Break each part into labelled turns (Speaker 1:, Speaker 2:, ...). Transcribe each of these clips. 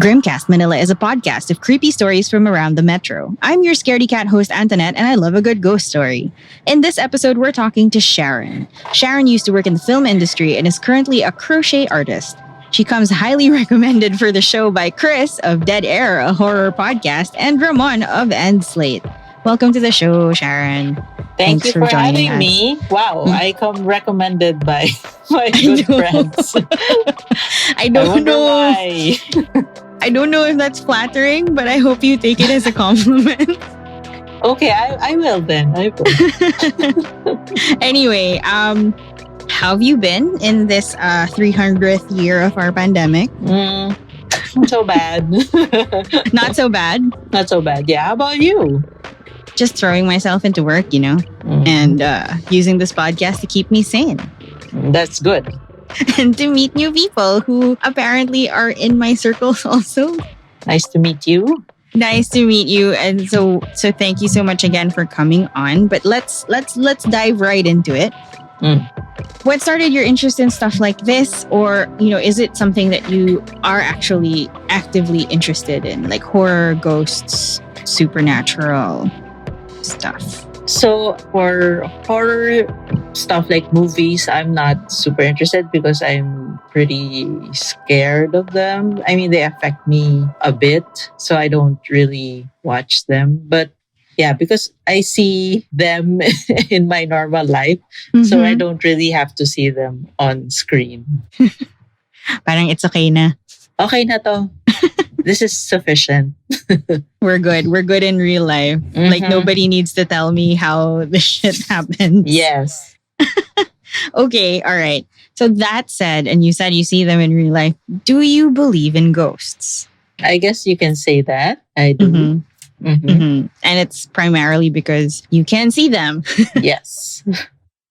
Speaker 1: Grimcast Manila is a podcast of creepy stories from around the metro. I'm your scaredy-cat host, Antonette, and I love a good ghost story. In this episode, we're talking to Sharon. Sharon used to work in the film industry and is currently a crochet artist. She comes highly recommended for the show by Chris of Dead Air, a horror podcast, and Ramon of End Slate. Welcome to the show, Sharon.
Speaker 2: Thank
Speaker 1: Thanks
Speaker 2: you for having
Speaker 1: us.
Speaker 2: me. Wow, I come recommended by my good friends.
Speaker 1: I don't know
Speaker 2: why.
Speaker 1: I don't know if that's flattering, but I hope you take it as a compliment.
Speaker 2: Okay, I will then. I will.
Speaker 1: Anyway, how have you been in this 300th year of our pandemic?
Speaker 2: Not so bad.
Speaker 1: Not so bad.
Speaker 2: Not so bad. Yeah, how about you?
Speaker 1: Just throwing myself into work, and using this podcast to keep me sane.
Speaker 2: That's good.
Speaker 1: And to meet new people who apparently are in my circles also.
Speaker 2: Nice to meet you.
Speaker 1: Nice to meet you. And so thank you so much again for coming on. But let's dive right into it. What started your interest in stuff like this? Or, is it something that you are actually actively interested in? Like horror, ghosts, supernatural stuff?
Speaker 2: So for horror stuff like movies, I'm not super interested because I'm pretty scared of them. I mean, they affect me a bit, so I don't really watch them. But yeah, because I see them in my normal life, so I don't really have to see them on screen.
Speaker 1: Parang it's okay na.
Speaker 2: Okay na to. This is sufficient.
Speaker 1: We're good. We're good in real life. Like nobody needs to tell me how the shit happens.
Speaker 2: Yes.
Speaker 1: Okay, all right. So that said, and you said you see them in real life, do you believe in ghosts?
Speaker 2: I guess you can say that. I do.
Speaker 1: And it's primarily because you can see them.
Speaker 2: Yes.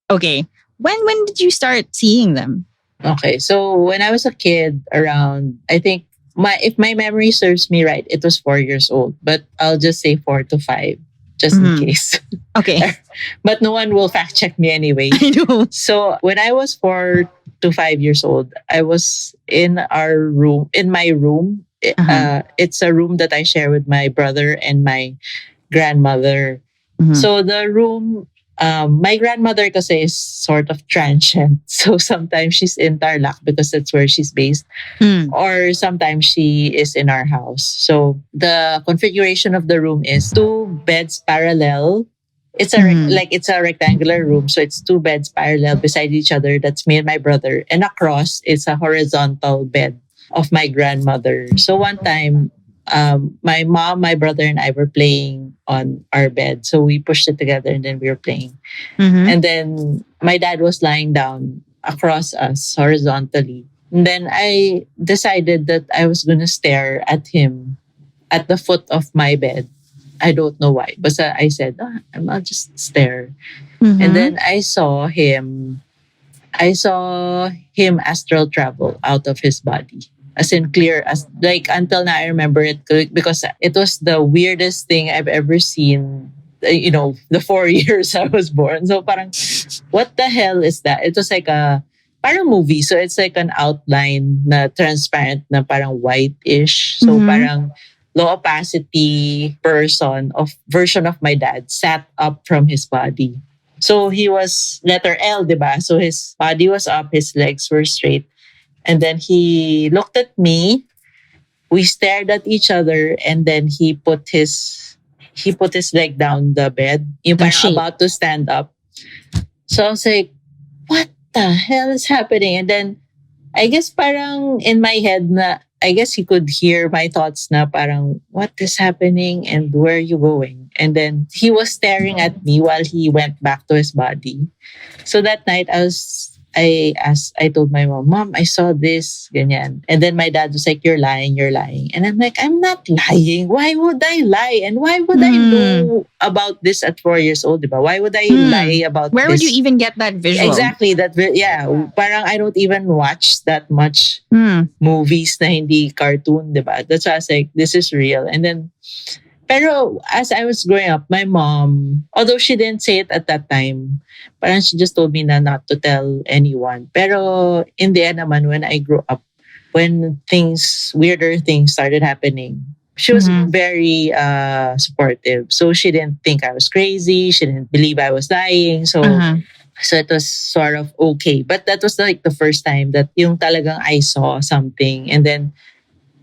Speaker 1: Okay. When did you start seeing them?
Speaker 2: Okay, so when I was a kid, around, I think, if my memory serves me right, it was 4 years old. But I'll just say 4 to 5, just in case.
Speaker 1: Okay.
Speaker 2: But no one will fact check me anyway.
Speaker 1: I know.
Speaker 2: So when I was 4 to 5 years old, I was in my room. It's a room that I share with my brother and my grandmother. So the room, my grandmother kasi is sort of transient. So sometimes she's in Tarlac because that's where she's based. Or sometimes she is in our house. So the configuration of the room is 2 beds parallel. It's a it's a rectangular room. So it's 2 beds parallel beside each other. That's me and my brother. And across, it's a horizontal bed of my grandmother. So one time, my mom, my brother, and I were playing on our bed. So we pushed it together and then we were playing. And then my dad was lying down across us horizontally. And then I decided that I was going to stare at him at the foot of my bed. I don't know why. But I said, I'll just stare. And then I saw him astral travel out of his body. As in clear, as like until now I remember it because it was the weirdest thing I've ever seen. The 4 years I was born. So parang, what the hell is that? It was like a parang movie. So it's like an outline na transparent na parang white-ish. So parang low opacity version of my dad sat up from his body. So he was letter L, diba? So his body was up, his legs were straight. And then he looked at me. We stared at each other, and then he put his leg down the bed. Yung parang about to stand up. So I was like, what the hell is happening? And then I guess parang in my head na, I guess he could hear my thoughts na parang, what is happening and where are you going? And then he was staring at me while he went back to his body. So that night I told my mom, I saw this, ganyan. And then my dad was like, you're lying. And I'm like, I'm not lying. Why would I lie? And why would I know about this at 4 years old, diba? Why would I lie about
Speaker 1: Where
Speaker 2: this?
Speaker 1: would you even get that visual?
Speaker 2: Exactly. Parang I don't even watch that much movies na hindi cartoon, diba? That's why I was like, this is real. And then, pero as I was growing up, my mom, although she didn't say it at that time, parang she just told me na not to tell anyone. Pero in the end naman, when I grew up, when weirder things started happening, she was
Speaker 1: Mhm.
Speaker 2: very supportive. So she didn't think I was crazy. She didn't believe I was lying.
Speaker 1: Uh-huh.
Speaker 2: So it was sort of okay. But that was like the first time that yung talagang I saw something. And then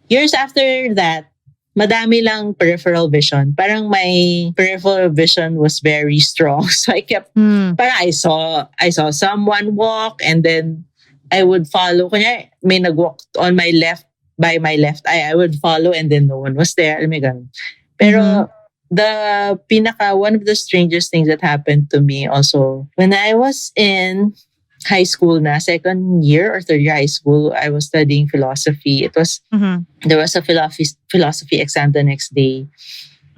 Speaker 2: years after that, madami lang peripheral vision. Parang my peripheral vision was very strong. So I kept,
Speaker 1: Mm.
Speaker 2: parang I saw someone walk, and then I would follow. Kunya, may nag-walk on my left, by my left eye, I would follow, and then no one was there. Alam mo yung ganun. Pero
Speaker 1: Mhm.
Speaker 2: one of the strangest things that happened to me also, when I was in high school na, second year or third year high school, I was studying philosophy.
Speaker 1: Mhm.
Speaker 2: There was a philosophy exam the next day.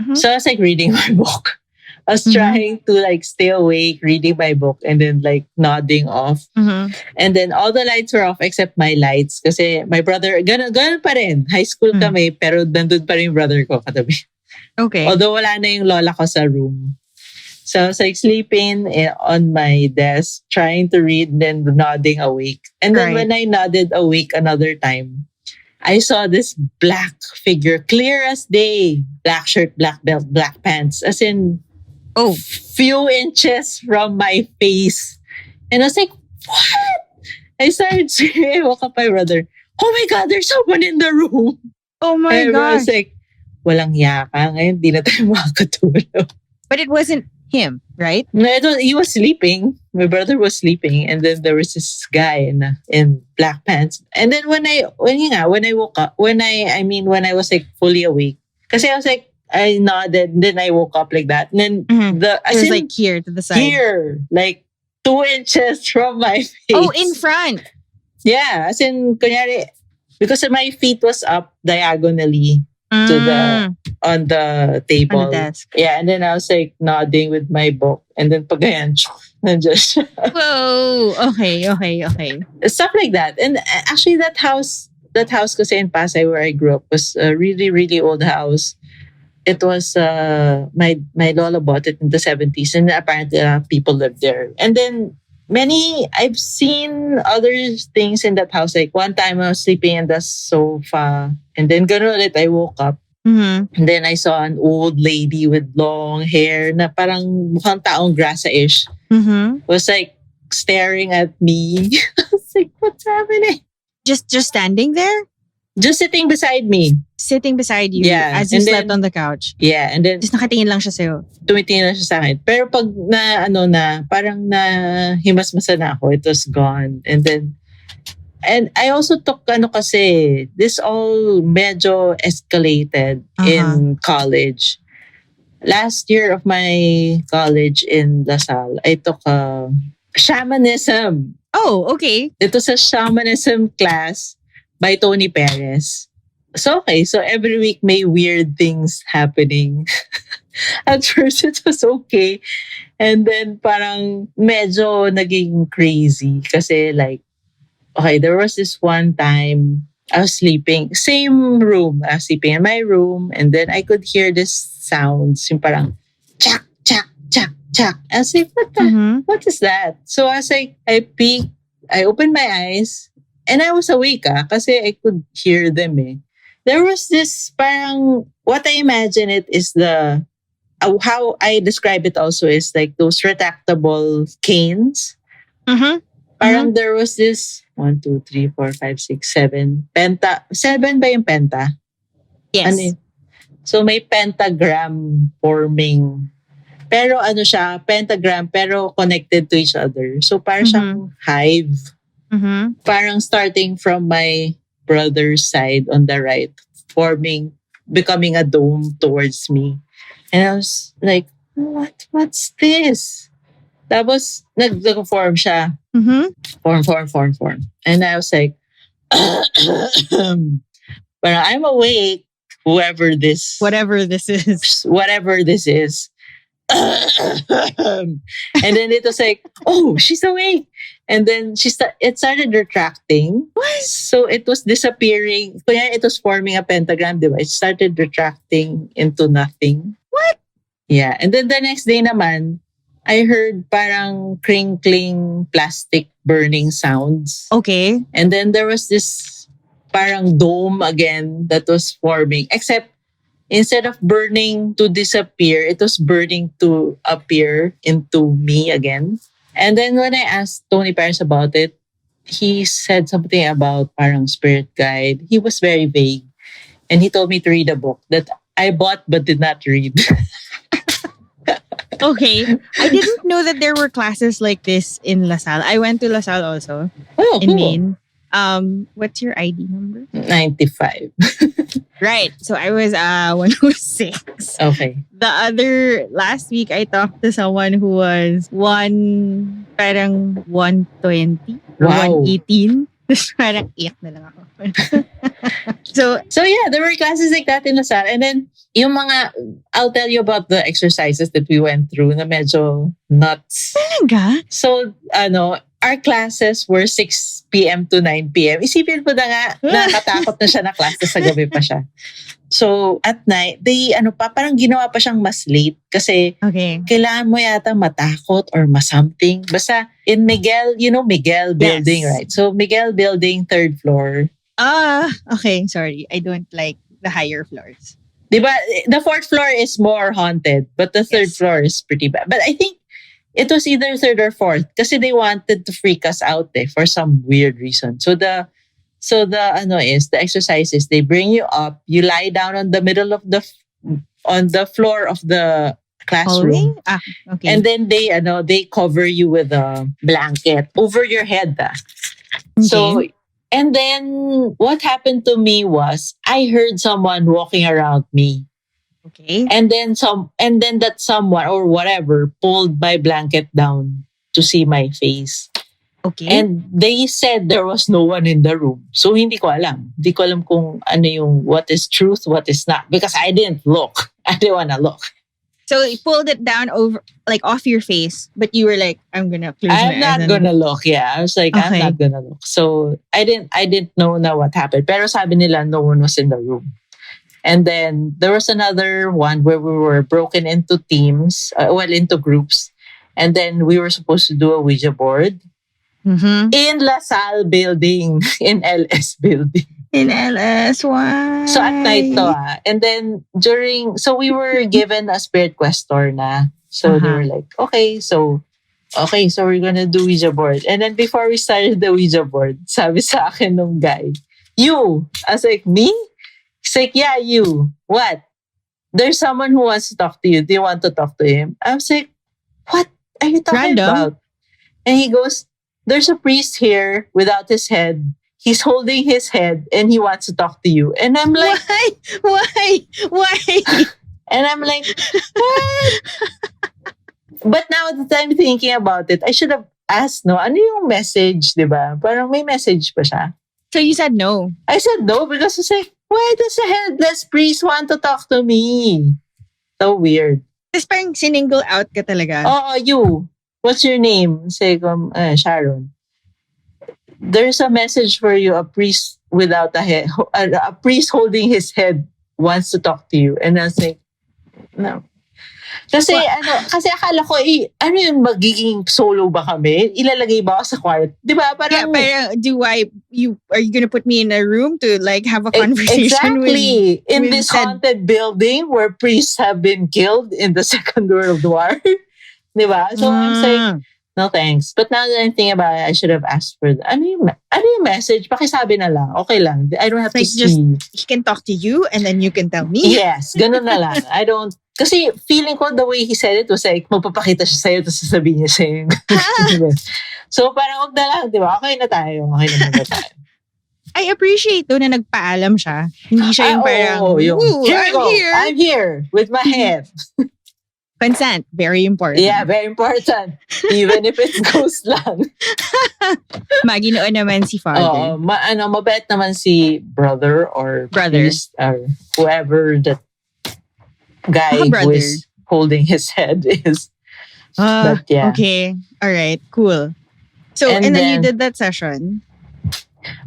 Speaker 1: Mhm.
Speaker 2: So I was like reading my book. I was
Speaker 1: Mhm.
Speaker 2: trying to like stay awake, reading my book, and then like nodding off.
Speaker 1: Mhm.
Speaker 2: And then all the lights were off except my lights. Kasi my brother, ganun pa rin. High school
Speaker 1: Mm.
Speaker 2: kami, pero nandun pa rin yung brother ko katabi.
Speaker 1: Okay.
Speaker 2: Although wala na yung lola ko sa room. So I was like sleeping on my desk, trying to read, then nodding awake. And then
Speaker 1: Right.
Speaker 2: when I nodded awake another time, I saw this black figure, clear as day. Black shirt, black belt, black pants. As in,
Speaker 1: Oh.
Speaker 2: few inches from my face. And I was like, what? I started screaming. I woke up my brother. Oh my God, there's someone in the room.
Speaker 1: Oh my
Speaker 2: And I was
Speaker 1: gosh.
Speaker 2: like, walang yaka. Ngayon, di na tayo makakatulog.
Speaker 1: But it wasn't him, right?
Speaker 2: No, he was sleeping. My brother was sleeping, and then there was this guy in black pants. And then when I woke up, when I was like fully awake, because I was like I nodded, and then I woke up like that, and then
Speaker 1: Mhm.
Speaker 2: the
Speaker 1: It was like here to the side.
Speaker 2: here, like 2 inches from my face.
Speaker 1: Oh, in front.
Speaker 2: Yeah, as in kunyari, because my feet was up diagonally to the on the table.
Speaker 1: On the desk.
Speaker 2: Yeah, and then I was like nodding with my book, and then pag ganyan, nandiyan siya.
Speaker 1: Whoa. Okay.
Speaker 2: Stuff like that. And actually, that house kasi in Pasay where I grew up was a really, really old house. It was my lola bought it in the 70s, and apparently people lived there. And then I've seen other things in that house. Like one time I was sleeping in the sofa, and then ganun ulit, I woke up.
Speaker 1: Mhm.
Speaker 2: And then I saw an old lady with long hair na parang mukhang taong grasa-ish.
Speaker 1: Mhm.
Speaker 2: Was like staring at me. I was like, what's happening?
Speaker 1: Just standing there,
Speaker 2: Just sitting beside me.
Speaker 1: sitting beside you
Speaker 2: Yeah,
Speaker 1: as you
Speaker 2: and
Speaker 1: slept
Speaker 2: then-
Speaker 1: on the couch.
Speaker 2: Yeah, and then
Speaker 1: Just nakatingin lang siya sa'yo.
Speaker 2: tumitingin na siya sa akin. Pero pag parang na himasmasan na ako, it was gone. And I also took kasi, this all medyo escalated in college. Last year of my college in Lasal, I took shamanism.
Speaker 1: Oh, okay.
Speaker 2: It was a shamanism class by Tony Perez. So every week may weird things happening. At first it was okay. And then parang medyo naging crazy. Kasi like, okay, there was this one time I was sleeping, same room. I was sleeping in my room, and then I could hear this sounds, yung parang chak, chak, chak, chak. I was like, what is that? So I was like, I peeked, I opened my eyes, and I was awake kasi I could hear them eh. There was this parang, what I imagine it is how I describe it also is like those retractable canes. Parang there was this 1, 2, 3, 4, 5, 6, 7. Penta. 7 ba yung penta?
Speaker 1: Yes.
Speaker 2: Ano yun? So may pentagram forming. Pero ano siya, pentagram pero connected to each other. So parang siyang hive. Parang starting from my brother's side on the right, becoming a dome towards me. And I was like, what's this? Tapos, nag-form siya. Form. And I was like, but I'm awake, whatever this is. And then it was like, oh, she's awake. And then it started retracting.
Speaker 1: What?
Speaker 2: So it was disappearing. Kaya it was forming a pentagram, diba? It started retracting into nothing.
Speaker 1: What?
Speaker 2: Yeah. And then the next day naman, I heard parang crinkling plastic burning sounds.
Speaker 1: Okay.
Speaker 2: And then there was this parang dome again that was forming. Except instead of burning to disappear, it was burning to appear into me again. And then when I asked Tony Paris about it, he said something about parang spirit guide. He was very vague. And he told me to read a book that I bought but did not read.
Speaker 1: Okay. I didn't know that there were classes like this in LaSalle. I went to LaSalle also
Speaker 2: Oh,
Speaker 1: in
Speaker 2: cool.
Speaker 1: Maine. What's your ID number?
Speaker 2: 95.
Speaker 1: Right. So I was 106.
Speaker 2: Okay.
Speaker 1: The other last week I talked to someone who was parang 120 or
Speaker 2: Wow.
Speaker 1: 118. Tapos parang iyak na lang ako.
Speaker 2: So yeah, there were classes like that in LaSalle. And then, I'll tell you about the exercises that we went through na medyo nuts.
Speaker 1: Talaga?
Speaker 2: So, our classes were 6 p.m. to 9 p.m. Isipin mo na nga, nakatakot na siya na klase sa gabi pa siya. So, at night, parang ginawa pa siyang mas late kasi
Speaker 1: Okay.
Speaker 2: kailangan mo yata matakot or something. Basta, in Miguel, Miguel building,
Speaker 1: Yes.
Speaker 2: right? So, Miguel building, 3rd floor.
Speaker 1: Okay. Sorry. I don't like the higher floors.
Speaker 2: Diba? The 4th floor is more haunted, but the 3rd
Speaker 1: Yes.
Speaker 2: floor is pretty bad. But I think it was either 3rd or 4th kasi they wanted to freak us out for some weird reason. So the exercises, they bring you up, you lie down on the middle of on the floor of the classroom.
Speaker 1: Hallway? Okay.
Speaker 2: And then they cover you with a blanket over your head. So, and then what happened to me was I heard someone walking around me.
Speaker 1: Okay.
Speaker 2: And then that someone or whatever pulled my blanket down to see my face.
Speaker 1: Okay.
Speaker 2: And they said there was no one in the room. So hindi ko alam. Hindi ko alam kung what is truth, what is not. Because I didn't look. I didn't want to look.
Speaker 1: So you pulled it down over, like off your face, but you were like, I'm gonna close my eyes.
Speaker 2: I'm not gonna look. Yeah, I was like, I'm
Speaker 1: Okay.
Speaker 2: not gonna look. So I didn't know na what happened. Pero sabi nila no one was in the room. And then there was another one where we were broken into teams, into groups. And then we were supposed to do a Ouija board
Speaker 1: Mm-hmm.
Speaker 2: in LaSalle building, in LS building.
Speaker 1: In LS, why?
Speaker 2: So at night to And then so we were given a spirit questor na. So they
Speaker 1: Uh-huh.
Speaker 2: were like, okay, so we're gonna do Ouija board. And then before we started the Ouija board, sabi sa akin nung guy, you. I was like, me? He's like, yeah, you. What? There's someone who wants to talk to you. Do you want to talk to him? I was like, what are you talking
Speaker 1: Random.
Speaker 2: about? And he goes, there's a priest here without his head. He's holding his head and he wants to talk to you. And I'm like,
Speaker 1: Why?
Speaker 2: and I'm like, what? But now that I'm thinking about it, I should have asked, no, ano yung message, di ba? Parang may message pa siya.
Speaker 1: So you said no.
Speaker 2: I said no because I was like, why does a headless priest want to talk to me? So weird.
Speaker 1: Tapos parang sininggle out ka talaga.
Speaker 2: Oh, you. What's your name? Say, Sharon. There's a message for you. A priest without a head, a priest holding his head wants to talk to you. And I was like, no. Kasi kasi akala ko, ano yung magiging solo ba kami? Ilalagay ba ako sa quiet? Di ba?
Speaker 1: Yeah,
Speaker 2: Parang,
Speaker 1: pero are you gonna put me in a room to like have a conversation
Speaker 2: exactly. In
Speaker 1: with
Speaker 2: this
Speaker 1: said-
Speaker 2: haunted building where priests have been killed in the Second World War. Di ba? So I'm saying, no thanks. But now that I'm thinking about it, I should have asked for ano yung message? Pakisabi na lang. Okay lang. I don't have
Speaker 1: Like,
Speaker 2: to see.
Speaker 1: he can talk to you and then you can tell me.
Speaker 2: Yes, ganun na lang. I don't, kasi feeling ko the way he said it was like, magpapakita siya sa'yo tapos sasabihin niya sa'yo. So parang wag na lang, di ba? Okay na tayo. Okay na muna tayo.
Speaker 1: I appreciate doon na nagpaalam siya. Hindi siya yung parang,
Speaker 2: yung,
Speaker 1: "Ooh,
Speaker 2: here we
Speaker 1: I'm
Speaker 2: go.
Speaker 1: here."
Speaker 2: I'm here with my head.
Speaker 1: Consent, very important.
Speaker 2: Yeah, very important. Even if it's ghost lang.
Speaker 1: Maginoon naman si father.
Speaker 2: Mabait naman si brother or
Speaker 1: Brother.
Speaker 2: priest or whoever that guy who
Speaker 1: brother.
Speaker 2: is holding his head is. But yeah.
Speaker 1: Okay. All right. Cool. So,
Speaker 2: And
Speaker 1: and then you
Speaker 2: then-
Speaker 1: did that session.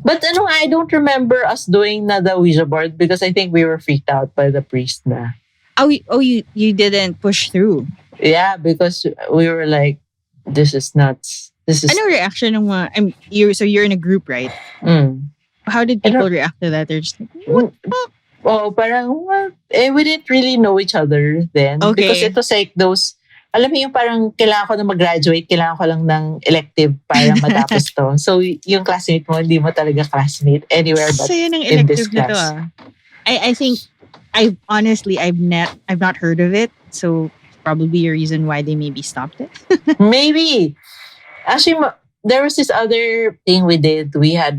Speaker 2: But I don't remember us doing na the Ouija board because I think we were freaked out by the priest na.
Speaker 1: You didn't push through.
Speaker 2: Yeah, because we were like, this is nuts. This is...
Speaker 1: Ano reaction ng mga, so you're in a group, right?
Speaker 2: Mm.
Speaker 1: How did
Speaker 2: I
Speaker 1: people
Speaker 2: don't,
Speaker 1: react to that? They're just like, what?
Speaker 2: oh, parang, what? We didn't really know each other then. Because
Speaker 1: Okay.
Speaker 2: it was like those, alam mo yung parang kailangan ko na mag-graduate, kailangan ko lang ng elective para matapos to. So, yung classmate mo, hindi mo talaga classmate anywhere but
Speaker 1: So yun ang
Speaker 2: in this
Speaker 1: elective nito
Speaker 2: class.
Speaker 1: ah. I think I've not heard of it. So probably a reason why they maybe stopped it.
Speaker 2: Maybe. Actually, there was this other thing we did. We had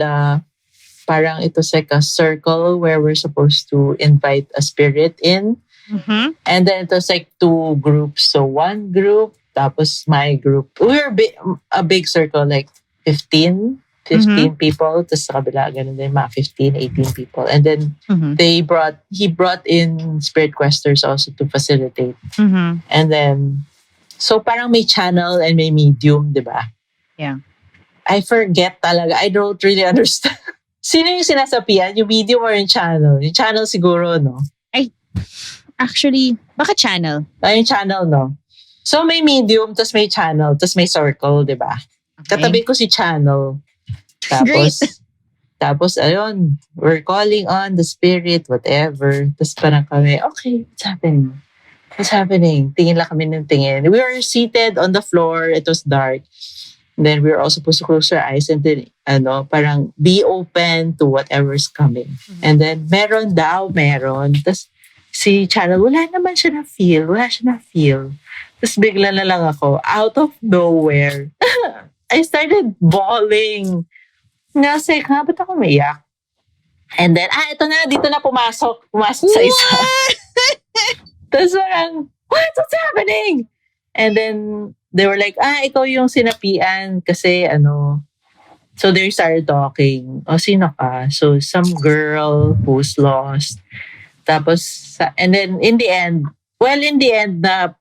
Speaker 2: parang it was like a circle where we're supposed to invite a spirit in.
Speaker 1: Mm-hmm.
Speaker 2: And then it was like two groups. So one group, tapos my group. We were a big circle, like 15 people. Tapos sa kabila, ganun din, mga 15, 18 people. And then he brought in spirit questers also to facilitate.
Speaker 1: Mm-hmm.
Speaker 2: And then, so parang may channel and may medium, di ba?
Speaker 1: Yeah.
Speaker 2: I forget talaga. I don't really understand. Sino yung sinasapian? Yung medium or yung channel? Yung channel siguro, no?
Speaker 1: Actually, baka channel.
Speaker 2: Yung channel, no? So may medium, tapos may channel, tapos may circle, di ba?
Speaker 1: Okay.
Speaker 2: Katabi ko si channel. Tapos, ayun, we're calling on the spirit, whatever. Tapos parang kami, okay, what's happening? What's happening? Tingin lang kami ng tingin. We were seated on the floor. It was dark. And then we were all supposed to close our eyes and then, parang be open to whatever's coming. Mm-hmm. And then, meron. Tapos, si Channel, wala siya na feel. Tapos bigla na lang ako, out of nowhere, I started bawling. Nasa, ba't ako maiyak? And then, ito na, dito na pumasok sa isa. Tapos parang, what's happening? And then, they were like, ikaw yung sinapian kasi so they started talking. Sino ka? So, some girl who's lost. Tapos, and then in the end,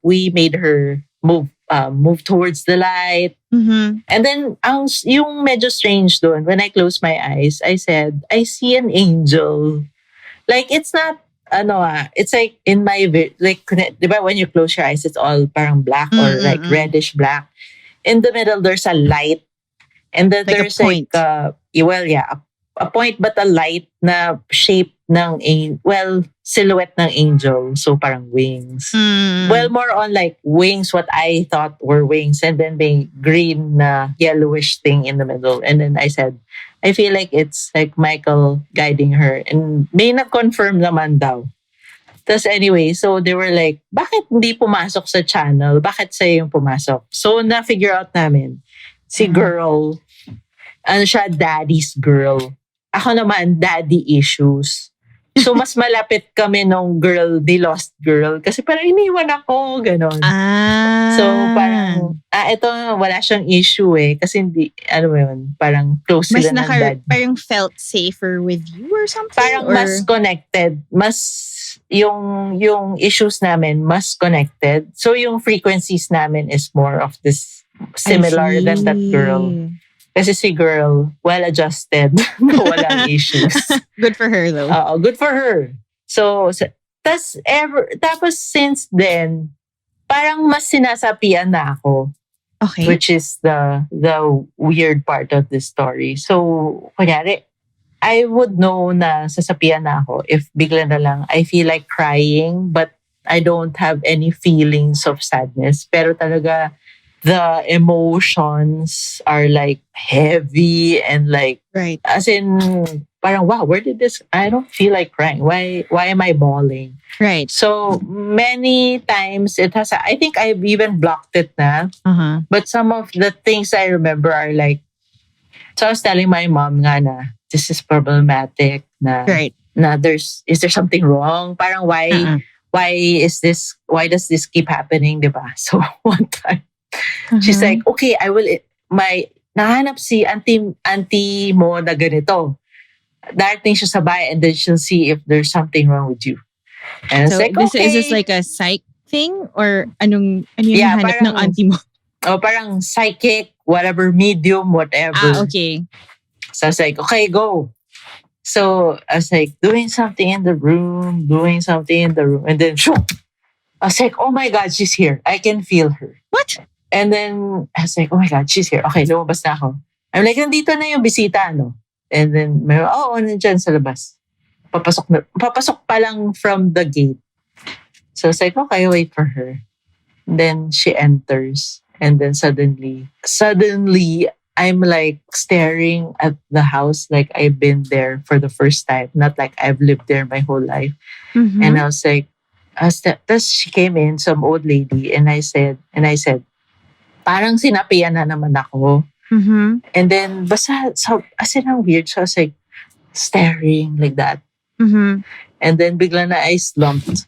Speaker 2: we made her move towards the light.
Speaker 1: Mm-hmm.
Speaker 2: And then, yung medyo strange doon, when I closed my eyes, I said, I see an angel. Like, it's not, it's like in my, like, diba when you close your eyes, it's all parang black or like reddish black. In the middle, there's a light. And then
Speaker 1: like
Speaker 2: there's
Speaker 1: a point.
Speaker 2: A point but a light na shape ng silhouette ng angel. So parang wings. Well, more on like wings, what I thought were wings. And then may green na yellowish thing in the middle. And then I said, I feel like it's like Michael guiding her. And may na-confirm naman daw. Tapos anyway, so they were like, bakit hindi pumasok sa channel? Bakit sa'yo yung pumasok? So na-figure out namin, si girl, siya, daddy's girl. Ako naman, daddy issues. So, mas malapit kami nung girl, the lost girl. Kasi parang iniwan ako, ganon. So, parang, ito, wala siyang issue eh. Kasi hindi, parang close sila ng dad.
Speaker 1: Parang felt safer with you or something?
Speaker 2: Parang mas connected. Mas, yung issues namin, mas connected. So, yung frequencies namin is more of this similar than that girl. Kasi si girl, well-adjusted, walang issues.
Speaker 1: Good for her though.
Speaker 2: Good for her. So tapos since then, parang mas sinasapian na ako.
Speaker 1: Okay.
Speaker 2: Which is the weird part of this story. So, kunyari, I would know na sasapian na ako if bigla na lang I feel like crying but I don't have any feelings of sadness. Pero talaga, the emotions are like heavy and like,
Speaker 1: right.
Speaker 2: As in, parang, wow, where did this, I don't feel like crying. Why am I bawling?
Speaker 1: Right.
Speaker 2: So many times it has, I think I've even blocked it na.
Speaker 1: Uh-huh.
Speaker 2: But some of the things I remember are like, so I was telling my mom nga na, this is problematic na,
Speaker 1: right.
Speaker 2: Na is there something wrong? Parang why does this keep happening, diba? So one time, she's like, okay, I will, nahanap si auntie mo na ganito. Darating siya sa bahay and then she'll see if there's something wrong with you. And
Speaker 1: so
Speaker 2: it's like, okay.
Speaker 1: Is this like a psych thing? Or ano yung hanap ng auntie mo?
Speaker 2: Parang psychic, whatever, medium, whatever.
Speaker 1: Okay.
Speaker 2: So I was like, okay, go. So I was like, doing something in the room. And then, shoo! I was like, oh my God, she's here. I can feel her.
Speaker 1: What?
Speaker 2: And then, I was like, oh my God, she's here. Okay, lumabas na ako. I'm like, nandito na yung bisita, no? And then, nandyan sa labas. Papasok pa lang from the gate. So it's like, okay, wait for her. Then she enters. And then suddenly, I'm like staring at the house like I've been there for the first time. Not like I've lived there my whole life. And I was like, tapos she came in, some old lady, and I said, parang sinapian na naman ako. And then, basta, so, as in, ang weird. So I was like, staring like that. And then, bigla na I slumped.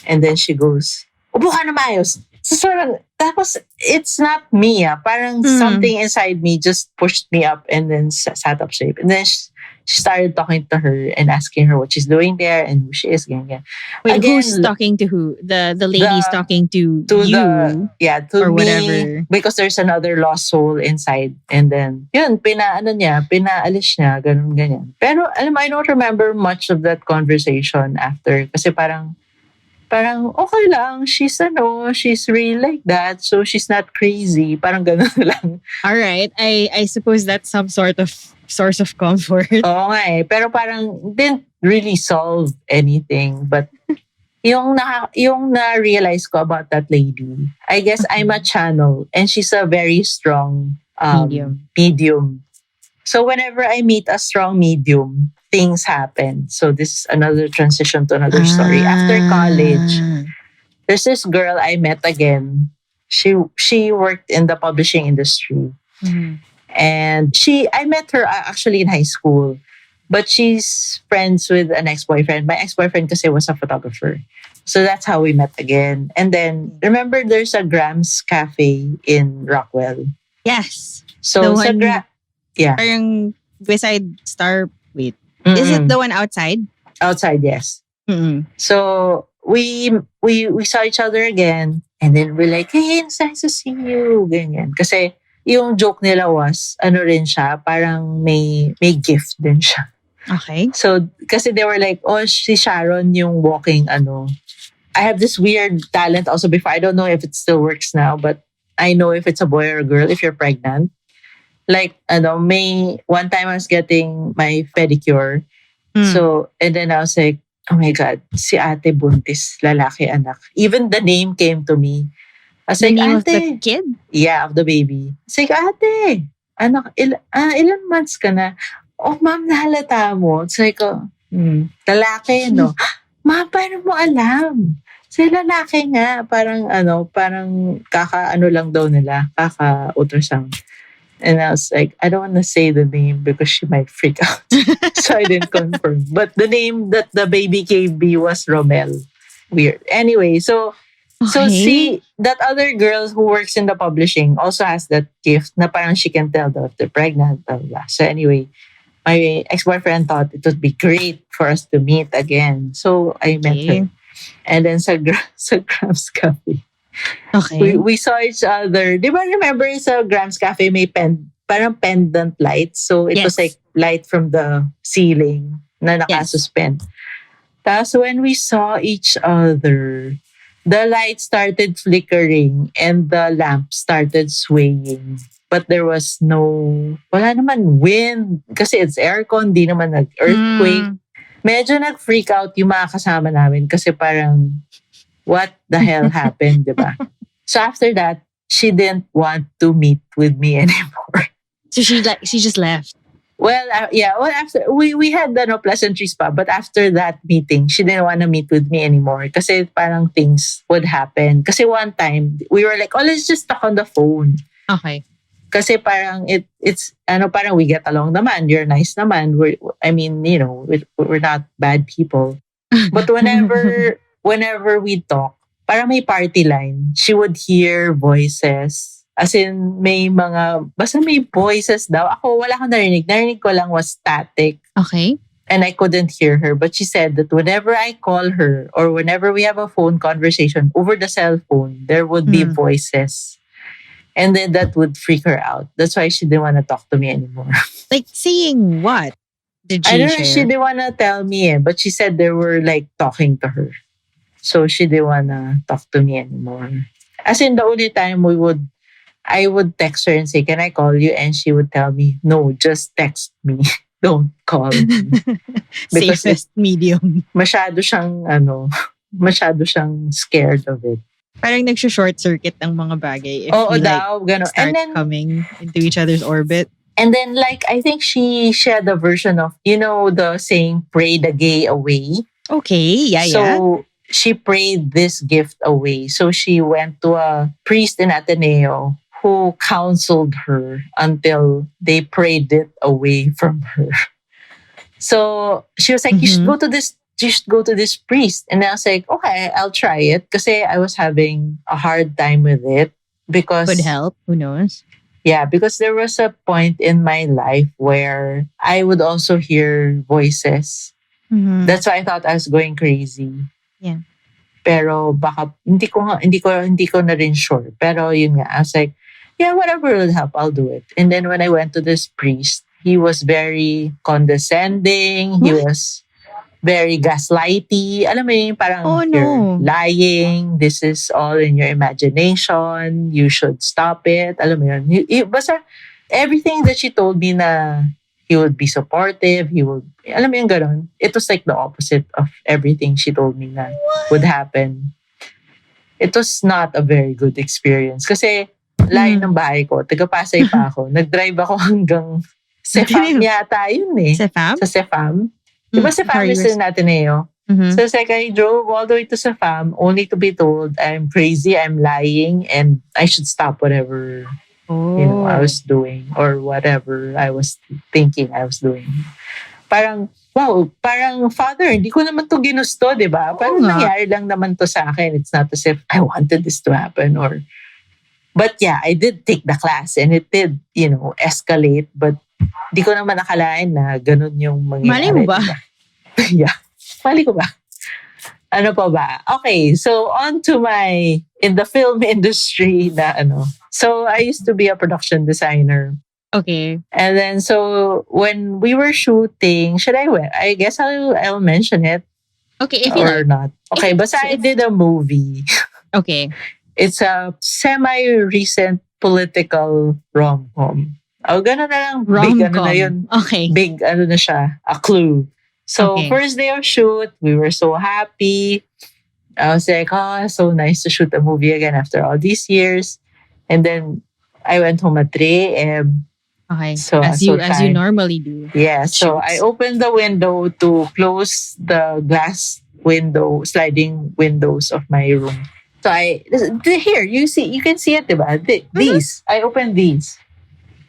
Speaker 2: And then she goes, upo ka na maayos. So parang, tapos, it's not me. Parang something inside me just pushed me up and then sat up straight. And then she started talking to her and asking her what she's doing there and who she is. Ganyan.
Speaker 1: Wait,
Speaker 2: Again,
Speaker 1: who's talking to who? The lady's talking to
Speaker 2: to
Speaker 1: you
Speaker 2: to
Speaker 1: or
Speaker 2: me,
Speaker 1: whatever.
Speaker 2: because there's another lost soul inside. And then, yun, pinaalis niya, ganun, ganyan. Pero, alam mo, I don't remember much of that conversation after. Kasi parang okay lang. She's really like that. So, she's not crazy. Parang ganun lang.
Speaker 1: All right. I suppose that's some sort of source of comfort.
Speaker 2: Oo nga eh. Pero parang didn't really solve anything. But yung na-realize ko about that lady, I guess I'm a channel and she's a very strong medium. So whenever I meet a strong medium, things happen. So this is another transition to another story. After college, there's this girl I met again. She worked in the publishing industry. And I met her actually in high school. But she's friends with an ex-boyfriend. My ex-boyfriend kasi was a photographer. So that's how we met again. And then, remember there's a Grams Cafe in Rockwell.
Speaker 1: Yes.
Speaker 2: So,
Speaker 1: The one-
Speaker 2: yeah.
Speaker 1: Parang beside Star. Wait.
Speaker 2: Mm-mm.
Speaker 1: Is it the one outside?
Speaker 2: Outside, yes.
Speaker 1: Mm-mm.
Speaker 2: So, we saw each other again. And then we're like, hey, it's nice to see you. Ganyan. Kasi, yung joke nila was, ano rin siya, parang may gift din siya.
Speaker 1: Okay.
Speaker 2: So, kasi they were like, oh, si Sharon yung walking, I have this weird talent also before. I don't know if it still works now, but I know if it's a boy or a girl, if you're pregnant. Like, may one time I was getting my pedicure. So, and then I was like, oh my God, si ate buntis, lalaki anak. Even the name came to me. I was
Speaker 1: The
Speaker 2: like,
Speaker 1: name of
Speaker 2: ate.
Speaker 1: the kid?
Speaker 2: Yeah, of the baby. It's like, ate, anak, ilan months ka na? Oh, ma'am, nahalata mo. It's like, lalaki, no? Ma'am, paano mo alam? Kasi lalaki nga, parang kaka-ano lang daw nila, kaka-ultrasound. And I was like, I don't want to say the name because she might freak out. So I didn't confirm. But the name that the baby gave me was Romel. Weird. Anyway, so see, that other girl who works in the publishing also has that gift na parang she can tell that they're pregnant, blah, blah, blah. So anyway, my ex-boyfriend thought it would be great for us to meet again. So I met her. And then sa Grams Cafe.
Speaker 1: Okay.
Speaker 2: We saw each other. Di ba remember sa Grams Cafe may parang pendant lights? So it was like light from the ceiling na nakasuspend. Tapos when we saw each other, the light started flickering and the lamp started swaying. But there was wala naman wind. Kasi it's aircon, di naman nag-earthquake. Medyo nag-freak out yung mga kasama namin kasi parang, what the hell happened, di ba? So after that, she didn't want to meet with me anymore.
Speaker 1: So she just left.
Speaker 2: Well, after we had pleasantries pa, but after that meeting, she didn't want to meet with me anymore kasi parang things would happen. Kasi one time, we were like, oh, let's just talk on the phone.
Speaker 1: Okay.
Speaker 2: Kasi parang it's parang we get along naman. You're nice naman. We're not bad people. But whenever we talk, parang may party line. She would hear voices. As in, basta may voices daw. Ako, wala akong narinig. Narinig ko lang was static.
Speaker 1: Okay.
Speaker 2: And I couldn't hear her. But she said that whenever I call her or whenever we have a phone conversation over the cell phone, there would be voices. And then that would freak her out. That's why she didn't want to talk to me anymore.
Speaker 1: Like saying what? Did she
Speaker 2: I don't know,
Speaker 1: share?
Speaker 2: she didn't want to tell me but she said they were like talking to her. So she didn't want to talk to me anymore. As in, the only time I would text her and say, can I call you? And she would tell me, no, just text me. don't call me. Because
Speaker 1: Safest medium.
Speaker 2: masyado siyang, masyado siyang scared of it.
Speaker 1: Parang nag-short circuit ng mga bagay if
Speaker 2: Oo
Speaker 1: we like
Speaker 2: daw, gano'n.
Speaker 1: start coming into each other's orbit.
Speaker 2: And then like, I think she had a version of, the saying, pray the gay away.
Speaker 1: Okay, yeah.
Speaker 2: So she prayed this gift away. So she went to a priest in Ateneo who counseled her until they prayed it away from her. So she was like, you should go to this priest. And I was like, okay, I'll try it. Kasi I was having a hard time with it. Because
Speaker 1: could help, who knows?
Speaker 2: Yeah, because there was a point in my life where I would also hear voices. That's why I thought I was going crazy.
Speaker 1: Yeah.
Speaker 2: Pero baka hindi ko na rin sure. Pero yun nga, I was like, yeah, whatever will help, I'll do it. And then when I went to this priest, he was very condescending. He was very gaslighty. Alam mo yun, parang you're lying. This is all in your imagination. You should stop it. Alam mo yun. Basta everything that she told me na he would be supportive, alam mo yung gano'n. It was like the opposite of everything she told me na would happen. It was not a very good experience. Kasi layo ng bahay ko, taga-Pasay pa ako. Nag-drive ako hanggang Cefam yata yun eh.
Speaker 1: Cefam?
Speaker 2: Sa Cefam. Diba Cefam is in Ateneo? So it's like I drove all the way to Cefam only to be told I'm crazy, I'm lying, and I should stop whatever I was doing or whatever I was thinking I was doing. Parang, wow, parang Father, hindi ko naman to ginusto, di ba? Parang nangyari lang naman to sa akin. It's not as if I wanted this to happen But yeah, I did take the class and it did, escalate. But di ko naman nakalain na ganun yung mangyayari.
Speaker 1: Mali mo ba?
Speaker 2: Diba? Yeah. Mali ko ba? Ano pa ba? Okay, so on to in the film industry na So I used to be a production designer.
Speaker 1: Okay.
Speaker 2: And then so when we were shooting, I guess I'll mention it.
Speaker 1: Okay, if you
Speaker 2: or
Speaker 1: like.
Speaker 2: Not. Okay, but I did a movie.
Speaker 1: Okay.
Speaker 2: It's a semi-recent political rom-com. Gano'n na lang.
Speaker 1: Rom-com.
Speaker 2: Big na yun.
Speaker 1: Okay.
Speaker 2: Big na siya. A clue. So first day of shoot, we were so happy. I was like, so nice to shoot a movie again after all these years. And then I went home at 3 a.m.
Speaker 1: Okay.
Speaker 2: So
Speaker 1: as you normally do.
Speaker 2: Yeah. So I opened the window to close the glass window, sliding windows of my room. So here, you can see it, diba? These. I opened these.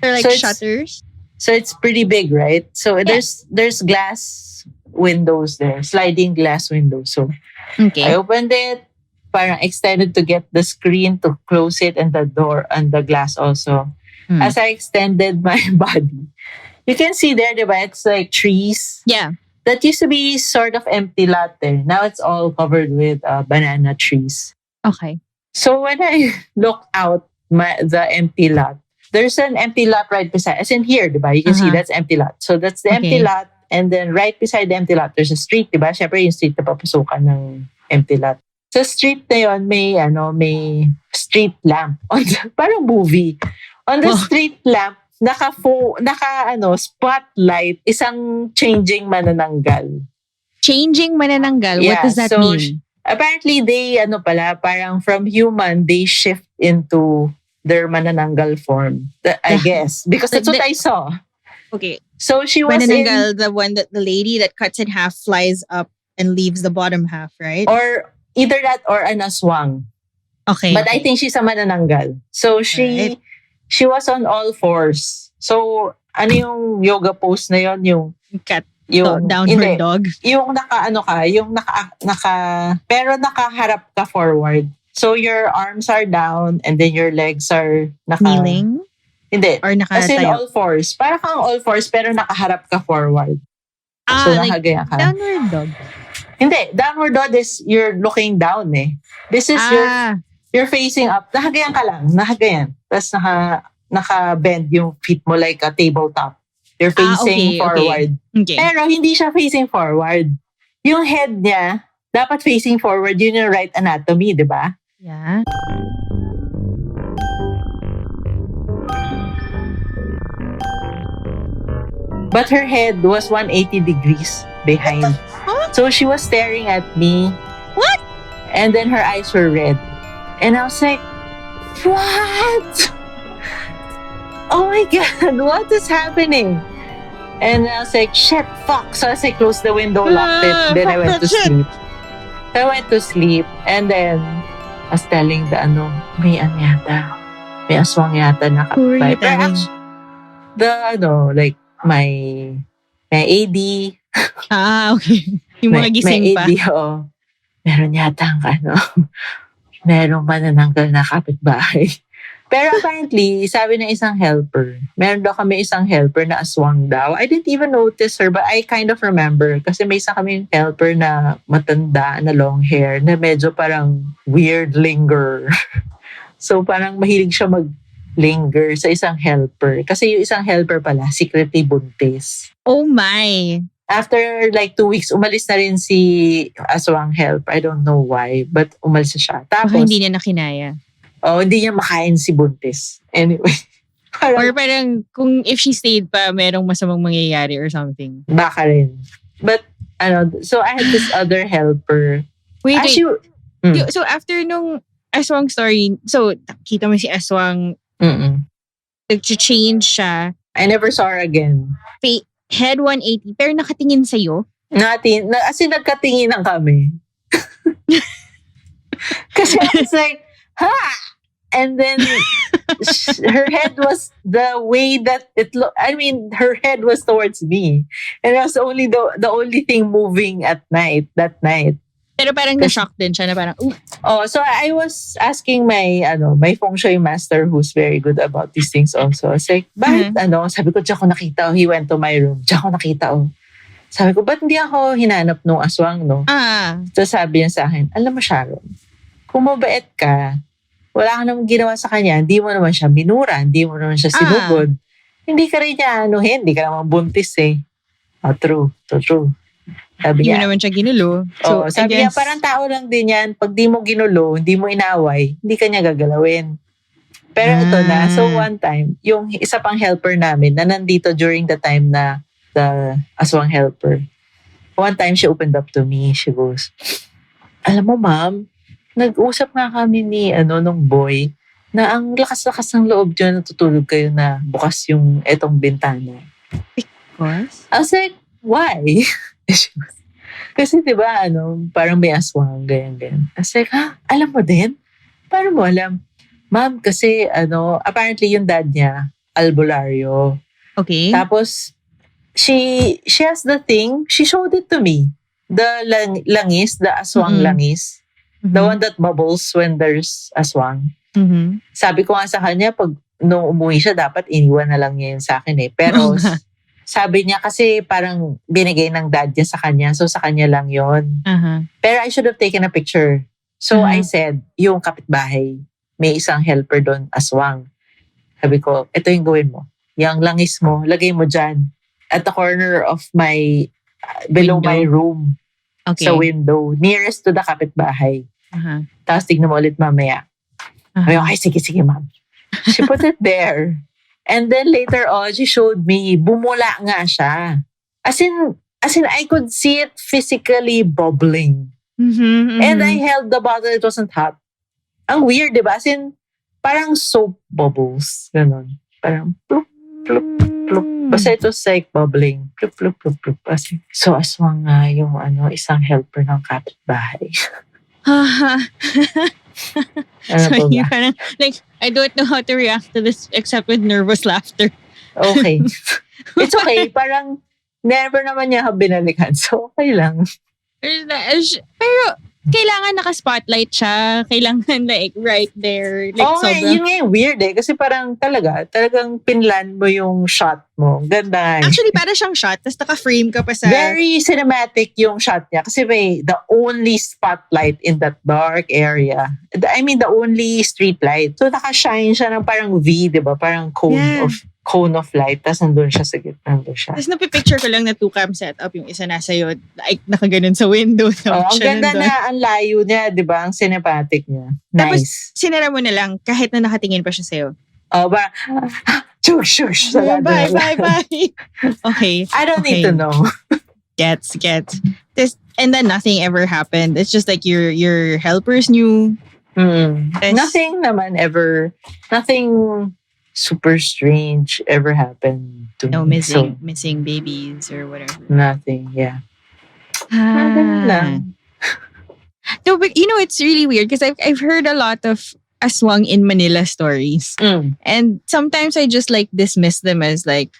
Speaker 1: They're like shutters.
Speaker 2: So it's pretty big, right? So there's glass windows there, sliding glass windows. So I opened it, parang extended to get the screen to close it and the door and the glass also. As I extended my body, you can see there, diba? It's like trees.
Speaker 1: Yeah.
Speaker 2: That used to be sort of empty lot there. Now it's all covered with banana trees.
Speaker 1: Okay.
Speaker 2: So when I look out the empty lot, there's an empty lot right beside, as in here, diba? You can see that's empty lot. So that's the empty lot. And then right beside the empty lot, there's a street, diba? Siyempre yung street na papasukan ng empty lot. Sa street na yun, may street lamp. Parang movie. On the street lamp, naka spotlight, isang changing manananggal.
Speaker 1: Changing manananggal? Yeah, what does that mean?
Speaker 2: Apparently, they, parang from human, they shift into their manananggal form. I guess. Because that's what I saw.
Speaker 1: Okay.
Speaker 2: So she was
Speaker 1: manananggal, the one that the lady that cuts in half flies up and leaves the bottom half, right?
Speaker 2: Or either that or an aswang.
Speaker 1: Okay.
Speaker 2: But I think she's a manananggal. So she was on all fours. So, ano yung yoga pose na yun? Yung
Speaker 1: cat. Yung downward dog.
Speaker 2: Yung pero nakaharap ka forward. So your arms are down and then your legs are
Speaker 1: kneeling?
Speaker 2: Hindi.
Speaker 1: Or nakatayo?
Speaker 2: As in all fours. Para kang all fours pero nakaharap ka forward. So nakagaya ka.
Speaker 1: Downward dog?
Speaker 2: Hindi. Downward dog is you're looking down eh. This is you're facing up. Nakagayan ka lang. Nakagayan. Tapos naka-bend yung feet mo like a tabletop. You're facing forward.
Speaker 1: Okay.
Speaker 2: Pero hindi siya facing forward. Yung head niya, dapat facing forward. Yun yung right anatomy, di ba?
Speaker 1: Yeah.
Speaker 2: But her head was 180 degrees behind.
Speaker 1: Huh?
Speaker 2: So she was staring at me.
Speaker 1: What?
Speaker 2: And then her eyes were red. And I was like, what? Oh my God, what is happening? And I was like, shit, fuck. So I closed the window, locked it. Then I went to sleep. So I went to sleep. And then I was telling the may may aswang yata na
Speaker 1: Who were you
Speaker 2: kapitbahay. Pero
Speaker 1: telling?
Speaker 2: actually, like my AD.
Speaker 1: Okay. Yung mga gising pa.
Speaker 2: May AD, meron yata merong manananggal na kapitbahay. Pero apparently, sabi ng isang helper, meron daw kami isang helper na aswang daw. I didn't even notice her, but I kind of remember kasi may isa kami helper na matanda, na long hair, na medyo parang weird linger. So parang mahilig siya mag-linger sa isang helper. Kasi yung isang helper pala, secretly buntis.
Speaker 1: Oh my.
Speaker 2: After like 2 weeks, umalis na rin si aswang helper. I don't know why, but umalis na siya. Tapos,
Speaker 1: Baka hindi niya nakinaya.
Speaker 2: hindi niya makain si buntis. Anyway.
Speaker 1: Or parang kung if she stayed pa, merong masamang mangyayari or something.
Speaker 2: Baka rin. But, so I had this other helper.
Speaker 1: Wait.
Speaker 2: Mm.
Speaker 1: So after nung aswang story, so kita mo si aswang, nag-change siya.
Speaker 2: I never saw her again.
Speaker 1: Head 180, pero nakatingin sa'yo?
Speaker 2: As in, nagkatingin lang kami. Kasi I was like, ha! And then, her head was the way that it looked. I mean, her head was towards me. And it was only the only thing moving that night.
Speaker 1: Pero parang na-shock din siya na parang,
Speaker 2: so I was asking my feng shui master who's very good about these things also. I was like, bakit sabi ko, diyan ko nakita. He went to my room. Diyan ko nakita. Sabi ko, ba't hindi ako hinanap nung aswang, no? So sabi niya sa akin, alam mo Sharon, kung mabait ka, wala ka namang ginawa sa kanya, hindi mo naman siya minura, hindi mo naman siya sinugod. Hindi ka rin niya hindi ka naman buntis eh. True. Sabi
Speaker 1: hindi
Speaker 2: niya,
Speaker 1: mo naman siya ginulo. So,
Speaker 2: sabi niya, parang tao lang din yan. Pag di mo ginulo, hindi mo inaway, hindi ka niya gagalawin. Pero ito na, so one time, yung isa pang helper namin na nandito during the time na the aswang helper, one time she opened up to me. She goes, alam mo ma'am, nag-usap nga kami ni nung boy na ang lakas-lakas ng loob niyo natutulog kayo na bukas yung etong bintana.
Speaker 1: Because?
Speaker 2: I was like, why? Kasi diba, parang may aswang, ganyan. I was like, alam mo din? Paano mo alam? Ma'am, kasi apparently yung dad niya, albularyo.
Speaker 1: Okay.
Speaker 2: Tapos, she has the thing, she showed it to me. The langis, the aswang langis. The one that bubbles when there's aswang. Sabi ko nga sa kanya, nung umuwi siya, dapat iniwan na lang niya yun sa akin eh. Pero, sabi niya kasi parang binigay ng dad niya sa kanya. So, sa kanya lang yon. Pero I should have taken a picture. So, I said, yung kapitbahay, may isang helper doon, aswang. Sabi ko, ito yung gawin mo. Yung langis mo, lagay mo dyan. At the corner of below my room.
Speaker 1: Okay.
Speaker 2: Sa window. Nearest to the kapitbahay. Tapos tignan mo ulit mamaya. Sabi ko, ay, sige, ma'am. She put it there. And then later on, she showed me, bumula nga siya. As in, I could see it physically bubbling. And I held the bottle, it wasn't hot. Ang weird, di ba? As in, parang soap bubbles. Ganon. Parang plup, plup, plup. Basta it was like bubbling. Plup, plup, plup, plup. So, aswang nga yung isang helper ng kapitbahay.
Speaker 1: So, parang, like, I don't know how to react to this except with nervous laughter.
Speaker 2: Okay. It's okay. Parang, never naman niya binalikan. So, okay lang.
Speaker 1: Pero, kailangan naka-spotlight siya. Kailangan like right there. Like,
Speaker 2: yun nga yung weird eh. Kasi parang talagang pinlan mo yung shot mo. Ganda.
Speaker 1: Actually, para siyang shot. Tapos naka-frame ka pa sa...
Speaker 2: Very cinematic yung shot niya. Kasi may the only spotlight in that dark area. I mean, the only street light. So, naka-shine siya ng parang V, di ba? Parang cone of light. Tapos nandun siya sa gitna.
Speaker 1: Tapos napipicture ko lang na 2-cam setup. Yung isa nasa iyo, like nakaganon sa window.
Speaker 2: Ang ganda na, ang layo niya, di ba? Ang cinematic niya. Nice.
Speaker 1: Tapos sinara mo na lang kahit na nakatingin pa siya sa'yo.
Speaker 2: Shush, sarado
Speaker 1: Bye,
Speaker 2: na
Speaker 1: bye,
Speaker 2: lang.
Speaker 1: bye. Okay.
Speaker 2: I don't need to
Speaker 1: Okay.
Speaker 2: know.
Speaker 1: Gets. This and then nothing ever happened. It's just like your helpers knew. Tas,
Speaker 2: Nothing naman ever, nothing super strange ever happened to
Speaker 1: no
Speaker 2: me. So,
Speaker 1: missing babies or whatever.
Speaker 2: nothing, yeah. Nothing
Speaker 1: Ah.
Speaker 2: lang.
Speaker 1: No, but it's really weird because I've heard a lot of aswang in Manila stories. And sometimes I just like dismiss them as like,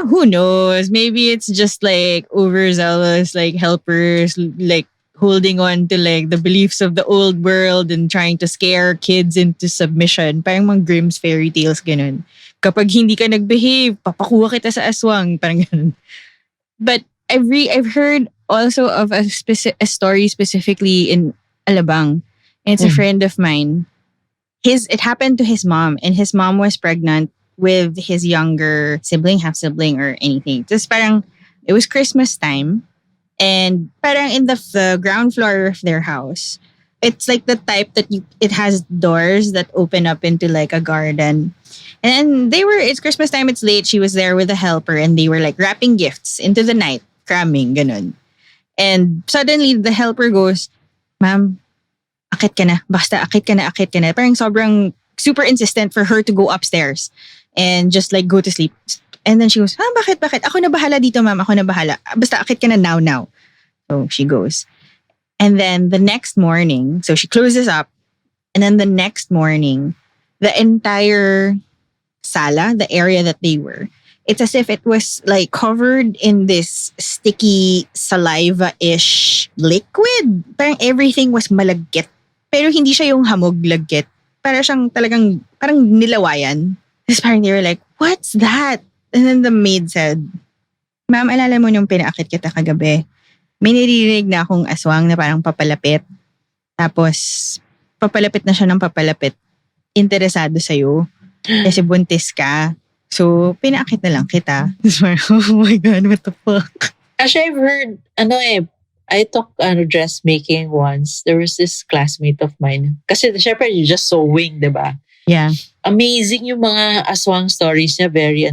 Speaker 1: who knows? Maybe it's just like overzealous, like helpers, like holding on to like the beliefs of the old world and trying to scare kids into submission. Parang mga Grimm's fairy tales, ganun. Kapag hindi ka nag-behave, papakuha kita sa aswang. Parang ganun. But I've heard also of a story specifically in Alabang. And it's a friend of mine. It happened to his mom, and his mom was pregnant with his younger sibling, half sibling, or anything. Just parang it was Christmas time, and parang in the ground floor of their house, it's like the type that it has doors that open up into like a garden. And it's Christmas time, it's late. She was there with a helper, and they were like wrapping gifts into the night, cramming, ganun. And suddenly the helper goes, "Ma'am, akit ka na. Basta akit ka na, akit ka na." Parang sobrang super insistent for her to go upstairs and just like go to sleep. And then she goes, bakit? Ako na bahala dito, ma'am. Ako na bahala. Basta akit ka na now. So she goes. And then the next morning, so she closes up. And then the next morning, the entire sala, the area that they were, it's as if it was like covered in this sticky saliva-ish liquid. Parang everything was malagkit. Pero hindi siya yung hamog lagkit. Para siyang parang nilawayan. Tapos parang they were like, "What's that?" And then the maid said, "Ma'am, alala mo nung pinaakit kita kagabi? May narinig na akong aswang na parang papalapit. Tapos, papalapit na siya ng papalapit. Interesado sa'yo. Kasi buntis ka. So, pinaakit na lang kita." Oh my God, what the fuck?
Speaker 2: Actually, I've heard, I took dressmaking once. There was this classmate of mine. Kasi syempre, you just sewing, diba?
Speaker 1: Yeah.
Speaker 2: Amazing yung mga aswang stories niya. Very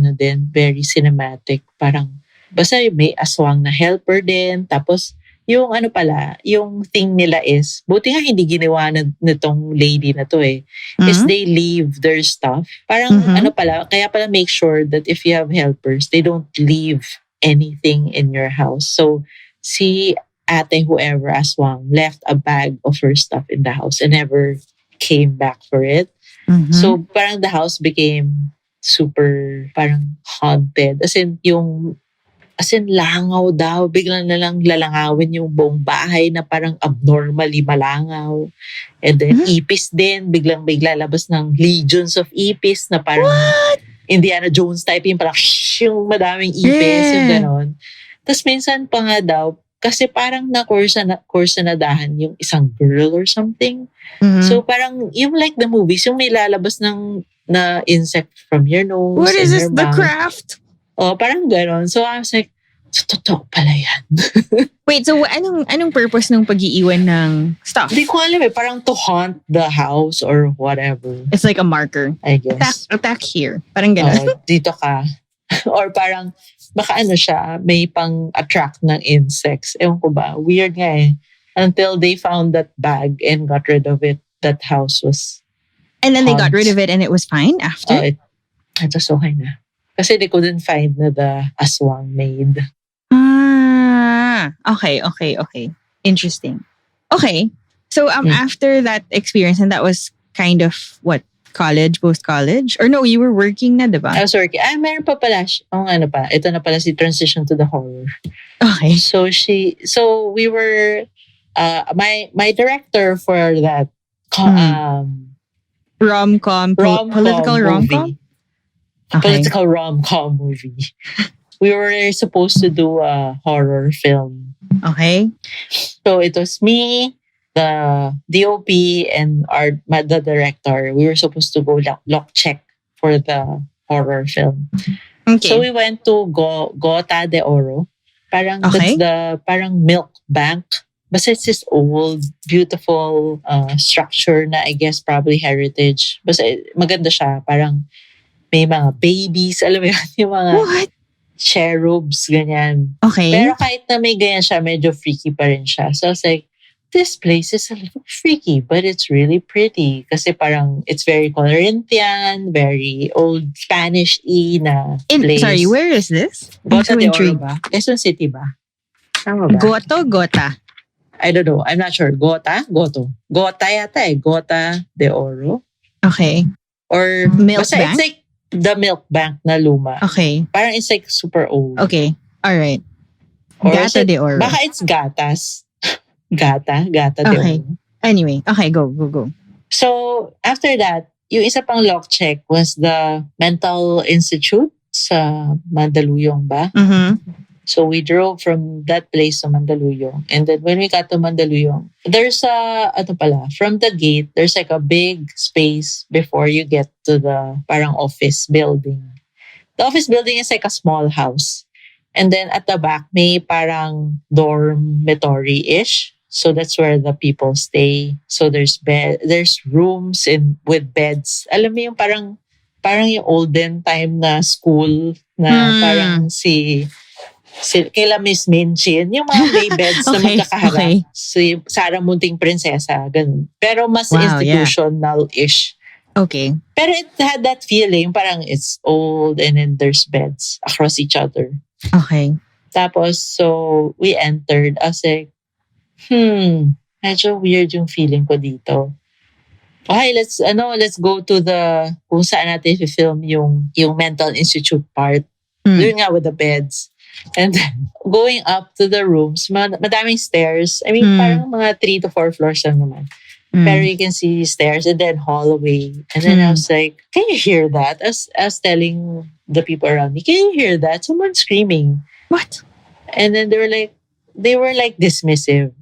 Speaker 2: cinematic. Parang, basta may aswang na helper din. Tapos, yung yung thing nila is, buti nga hindi ginawa nitong lady na to is they leave their stuff. Parang kaya pala make sure that if you have helpers, they don't leave anything in your house. So, si ate whoever aswang left a bag of her stuff in the house and never came back for it. So, parang the house became super parang haunted. As in langaw daw. Biglang na lang lalangawin yung buong bahay na parang abnormally malangaw. And then ipis din. Biglang labas ng legions of ipis na parang Indiana Jones type yung parang yung madaming ipis. Yung ganon. Tapos minsan pa nga daw, kasi parang kursanadahan yung isang girl or something. So parang yung like the movies, yung may lalabas na insect from your nose.
Speaker 1: What is this?
Speaker 2: your
Speaker 1: The
Speaker 2: mouth.
Speaker 1: Craft?
Speaker 2: Oh, parang ganon. So I was like, totoo pala yan.
Speaker 1: Wait, so anong purpose ng pag-iiwan ng stuff?
Speaker 2: Hindi ko alam parang to haunt the house or whatever.
Speaker 1: It's like a marker.
Speaker 2: I guess.
Speaker 1: Attack here. Parang ganon.
Speaker 2: Dito ka. Or parang, baka siya, may pang-attract ng insects. Ewan ko ba, weird nga Until they found that bag and got rid of it, that house was
Speaker 1: And then they got rid of it and it was fine after?
Speaker 2: It was okay na. Kasi they couldn't find the aswang maid.
Speaker 1: Okay. Interesting. Okay. So after that experience, and that was kind of what, college, post-college? Or no, you were working na, diba?
Speaker 2: I was working. Meron pa pala. Ito na pala si transition to the horror.
Speaker 1: Okay.
Speaker 2: So we were, my director for that,
Speaker 1: rom-com, political rom-com? Okay.
Speaker 2: Political rom-com movie. We were supposed to do a horror film.
Speaker 1: Okay.
Speaker 2: So it was me, the DOP, and the director. We were supposed to go lock check for the horror film.
Speaker 1: Okay.
Speaker 2: So we went to Gota de Oro. Parang
Speaker 1: Okay.
Speaker 2: that's the parang milk bank. But it's this old, beautiful structure na I guess probably heritage. Basta maganda siya. Parang may mga babies, alam mo yun, yung mga
Speaker 1: What?
Speaker 2: cherubs, ganyan.
Speaker 1: Okay.
Speaker 2: Pero kahit na may ganyan siya, medyo freaky pa rin siya. So I was like, this place is a little freaky, but it's really pretty. Kasi parang it's very Corinthian, very old Spanish-y na place.
Speaker 1: Sorry, where is this? I'm
Speaker 2: Gota
Speaker 1: so
Speaker 2: de Oro
Speaker 1: intrigued.
Speaker 2: ba? Quezon City ba? Tama ba?
Speaker 1: Goto, Gota.
Speaker 2: I don't know. I'm not sure. Gota? Goto. Gota yata eh. Gota de Oro.
Speaker 1: Okay.
Speaker 2: Or
Speaker 1: Milk
Speaker 2: basta
Speaker 1: bank?
Speaker 2: it's like the milk bank na luma.
Speaker 1: Okay.
Speaker 2: Parang it's like super old.
Speaker 1: Okay. All right.
Speaker 2: Or
Speaker 1: Gata de Oro.
Speaker 2: Baka it's gatas. Gata de
Speaker 1: Okay.
Speaker 2: Oro.
Speaker 1: Anyway, okay, go.
Speaker 2: So, after that, yung isa pang lock check was the Mental Institute sa Mandaluyong ba?
Speaker 1: Mm-hmm.
Speaker 2: So, we drove from that place to Mandaluyong. And then when we got to Mandaluyong, there's from the gate, there's like a big space before you get to the parang office building. The office building is like a small house. And then at the back, may parang dormitory-ish. So that's where the people stay. So there's rooms with beds. Alam mo yung parang yung olden time na school na parang kaila Miss Minchin, yung mga may beds na magkakaharap.
Speaker 1: Okay.
Speaker 2: Si Sarah Munting Prinsesa, ganun. Pero mas
Speaker 1: Wow,
Speaker 2: institutional-ish.
Speaker 1: Okay.
Speaker 2: Pero it had that feeling, parang it's old and then there's beds across each other.
Speaker 1: Okay.
Speaker 2: Tapos, so we entered. I was like, medyo weird yung feeling ko dito. Okay, let's go to the kung saan natin i-film yung Mental Institute part. Doon nga with the beds. And then, going up to the rooms, madaming stairs. I mean, parang mga 3 to 4 floors lang naman. Pero you can see stairs and then hallway. And then I was like, can you hear that? I was telling the people around me, can you hear that? Someone screaming.
Speaker 1: What?
Speaker 2: And then they were like dismissive.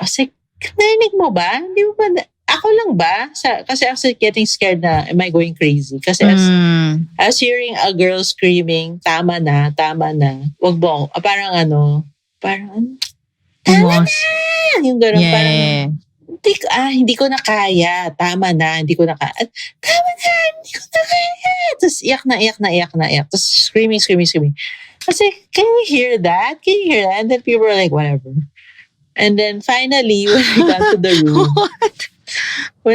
Speaker 2: I was like, narinig mo ba? Hindi mo ba? Ako lang ba? Kasi I was getting scared na, am I going crazy? Kasi I was hearing a girl screaming, tama na. Wag mo. Parang tama na! Yung gano'n, parang, hindi ko na kaya. Tama na, hindi ko na kaya. Tama na, hindi ko na kaya. Tapos iyak na. Tapos screaming. I was like, can you hear that? And then people were like, whatever. And then finally, when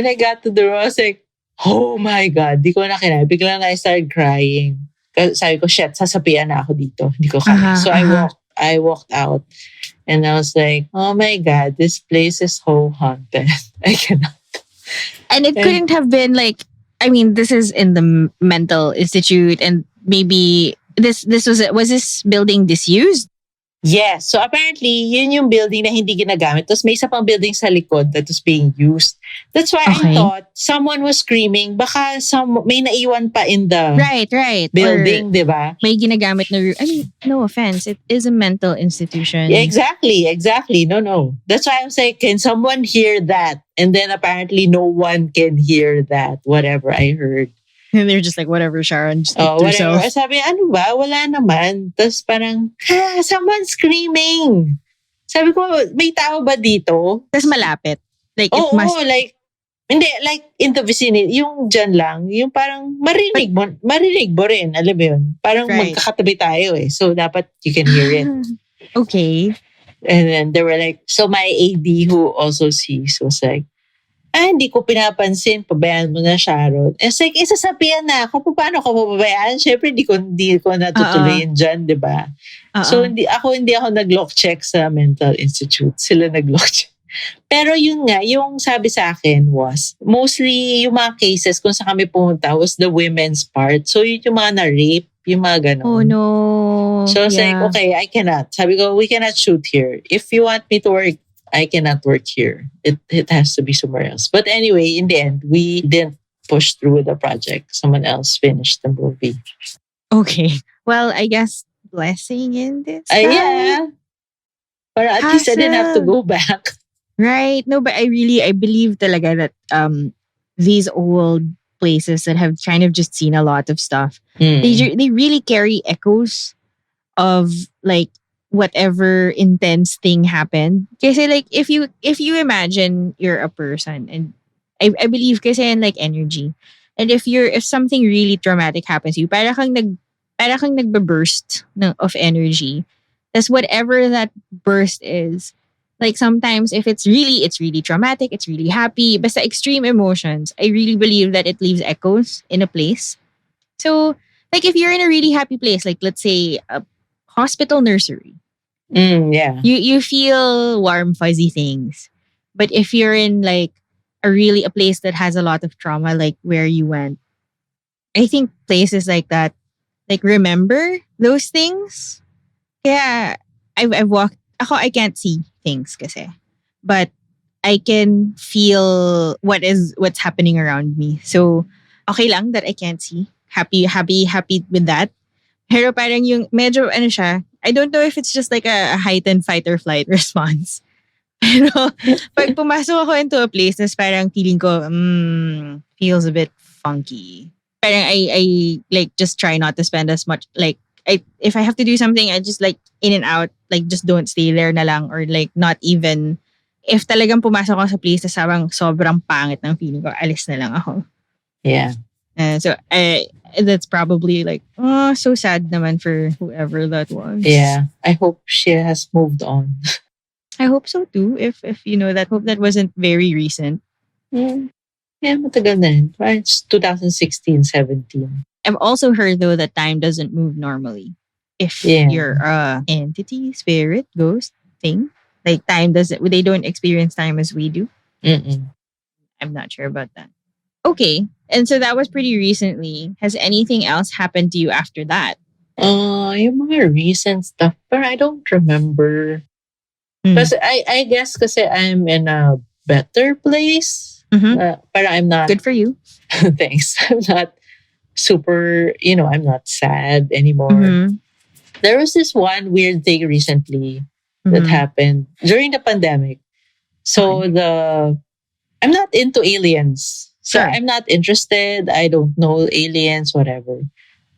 Speaker 2: I got to the room, I was like, oh my God, di ko na kinaya. Biglang I started crying. Kasi sabi ko, shit, sasapian na ako dito. Hindi ko kaya. So I walked out. And I was like, oh my God, this place is so haunted. I cannot.
Speaker 1: And it couldn't have been like, I mean, this is in the mental institute and maybe this was this building disused?
Speaker 2: Yes. So apparently, yun yung building na hindi ginagamit. Tapos may isa pang building sa likod that was being used. That's why I thought someone was screaming. Baka may naiwan pa in the building, di ba?
Speaker 1: May ginagamit na room. I mean, no offense. It is a mental institution.
Speaker 2: Yeah, exactly. No. That's why I was like, can someone hear that? And then apparently no one can hear that, whatever I heard.
Speaker 1: And they're just like, whatever, Sharon. Just
Speaker 2: whatever. Sabi, ano ba? Wala naman. Tapos parang, someone's screaming. Sabi ko, may tao ba dito?
Speaker 1: Tapos malapit. Like,
Speaker 2: hindi, like in the vicinity, yung dyan lang, yung parang marinig mo rin, alam mo yun. Parang magkakatabi tayo eh. So, dapat you can hear it.
Speaker 1: Okay.
Speaker 2: And then they were like, so my AD who also sees was like, hindi ko pinapansin, pabayaan mo na, Sharon. It's like, isasabihan na ako, paano ko pabayaan? Siyempre, hindi ko natutuloyin dyan, di ba? So, hindi ako nag-lock check sa mental institute. Sila nag-lock check. Pero yun nga, yung sabi sa akin was, mostly yung mga cases kung saan kami pumunta was the women's part. So, yun yung mga na-rape, yung mga ganun.
Speaker 1: Oh, no.
Speaker 2: So, I was like, okay, I cannot. Sabi ko, we cannot shoot here. If you want me to work, I cannot work here. It has to be somewhere else. But anyway, in the end, we didn't push through with the project. Someone else finished the movie.
Speaker 1: Okay. Well, I guess blessing in this.
Speaker 2: Yeah. But at least I didn't have to go back.
Speaker 1: Right. No, but I believe talaga that these old places that have kind of just seen a lot of stuff, they really carry echoes of like whatever intense thing happened. Kasi like if you imagine you're a person, and I believe kasi in like energy, And if something really traumatic happens to you, para kang nagbe-burst of energy. That's whatever that burst is. Like sometimes if it's really traumatic, it's really happy, basta extreme emotions, I really believe that it leaves echoes in a place. So like if you're in a really happy place, like let's say a hospital nursery,
Speaker 2: Yeah.
Speaker 1: you feel warm fuzzy things. But if you're in like a place that has a lot of trauma, like where you went, I think places like that like remember those things. Yeah, I've walked. Ako, I can't see things kasi, but I can feel what's happening around me. So okay lang that I can't see. Happy with that. Pero parang yung medyo ano siya. I don't know if it's just like a heightened fight or flight response. Pero pag pumasok ako into a place na parang feeling ko, feels a bit funky. Parang I like just try not to spend as much like if I have to do something, I just like in and out, like just don't stay there na lang or like not even if talagang pumasok ako sa place na sobrang pangit ng feeling ko, alis na lang ako.
Speaker 2: Yeah.
Speaker 1: So that's probably like so sad naman for whoever that was.
Speaker 2: Yeah. I hope she has moved on.
Speaker 1: I hope so too. If you know that, hope that wasn't very recent.
Speaker 2: Yeah. Yeah, matagal na rin. It's 2016, 17.
Speaker 1: I've also heard though that time doesn't move normally. If
Speaker 2: Yeah.
Speaker 1: you're a entity, spirit, ghost thing, like time doesn't. They don't experience time as we do.
Speaker 2: Mm-mm.
Speaker 1: I'm not sure about that. Okay, and so that was pretty recently. Has anything else happened to you after that?
Speaker 2: Yung mga recent stuff, but I don't remember.
Speaker 1: Mm.
Speaker 2: Because I guess kasi I'm in a better place.
Speaker 1: Mhm.
Speaker 2: But I'm not.
Speaker 1: Good for you.
Speaker 2: Thanks. I'm not super, I'm not sad anymore.
Speaker 1: Mhm.
Speaker 2: There was this one weird thing recently that
Speaker 1: Mhm.
Speaker 2: happened during the pandemic. So I'm not into aliens. So
Speaker 1: Sure.
Speaker 2: I'm not interested. I don't know aliens, whatever.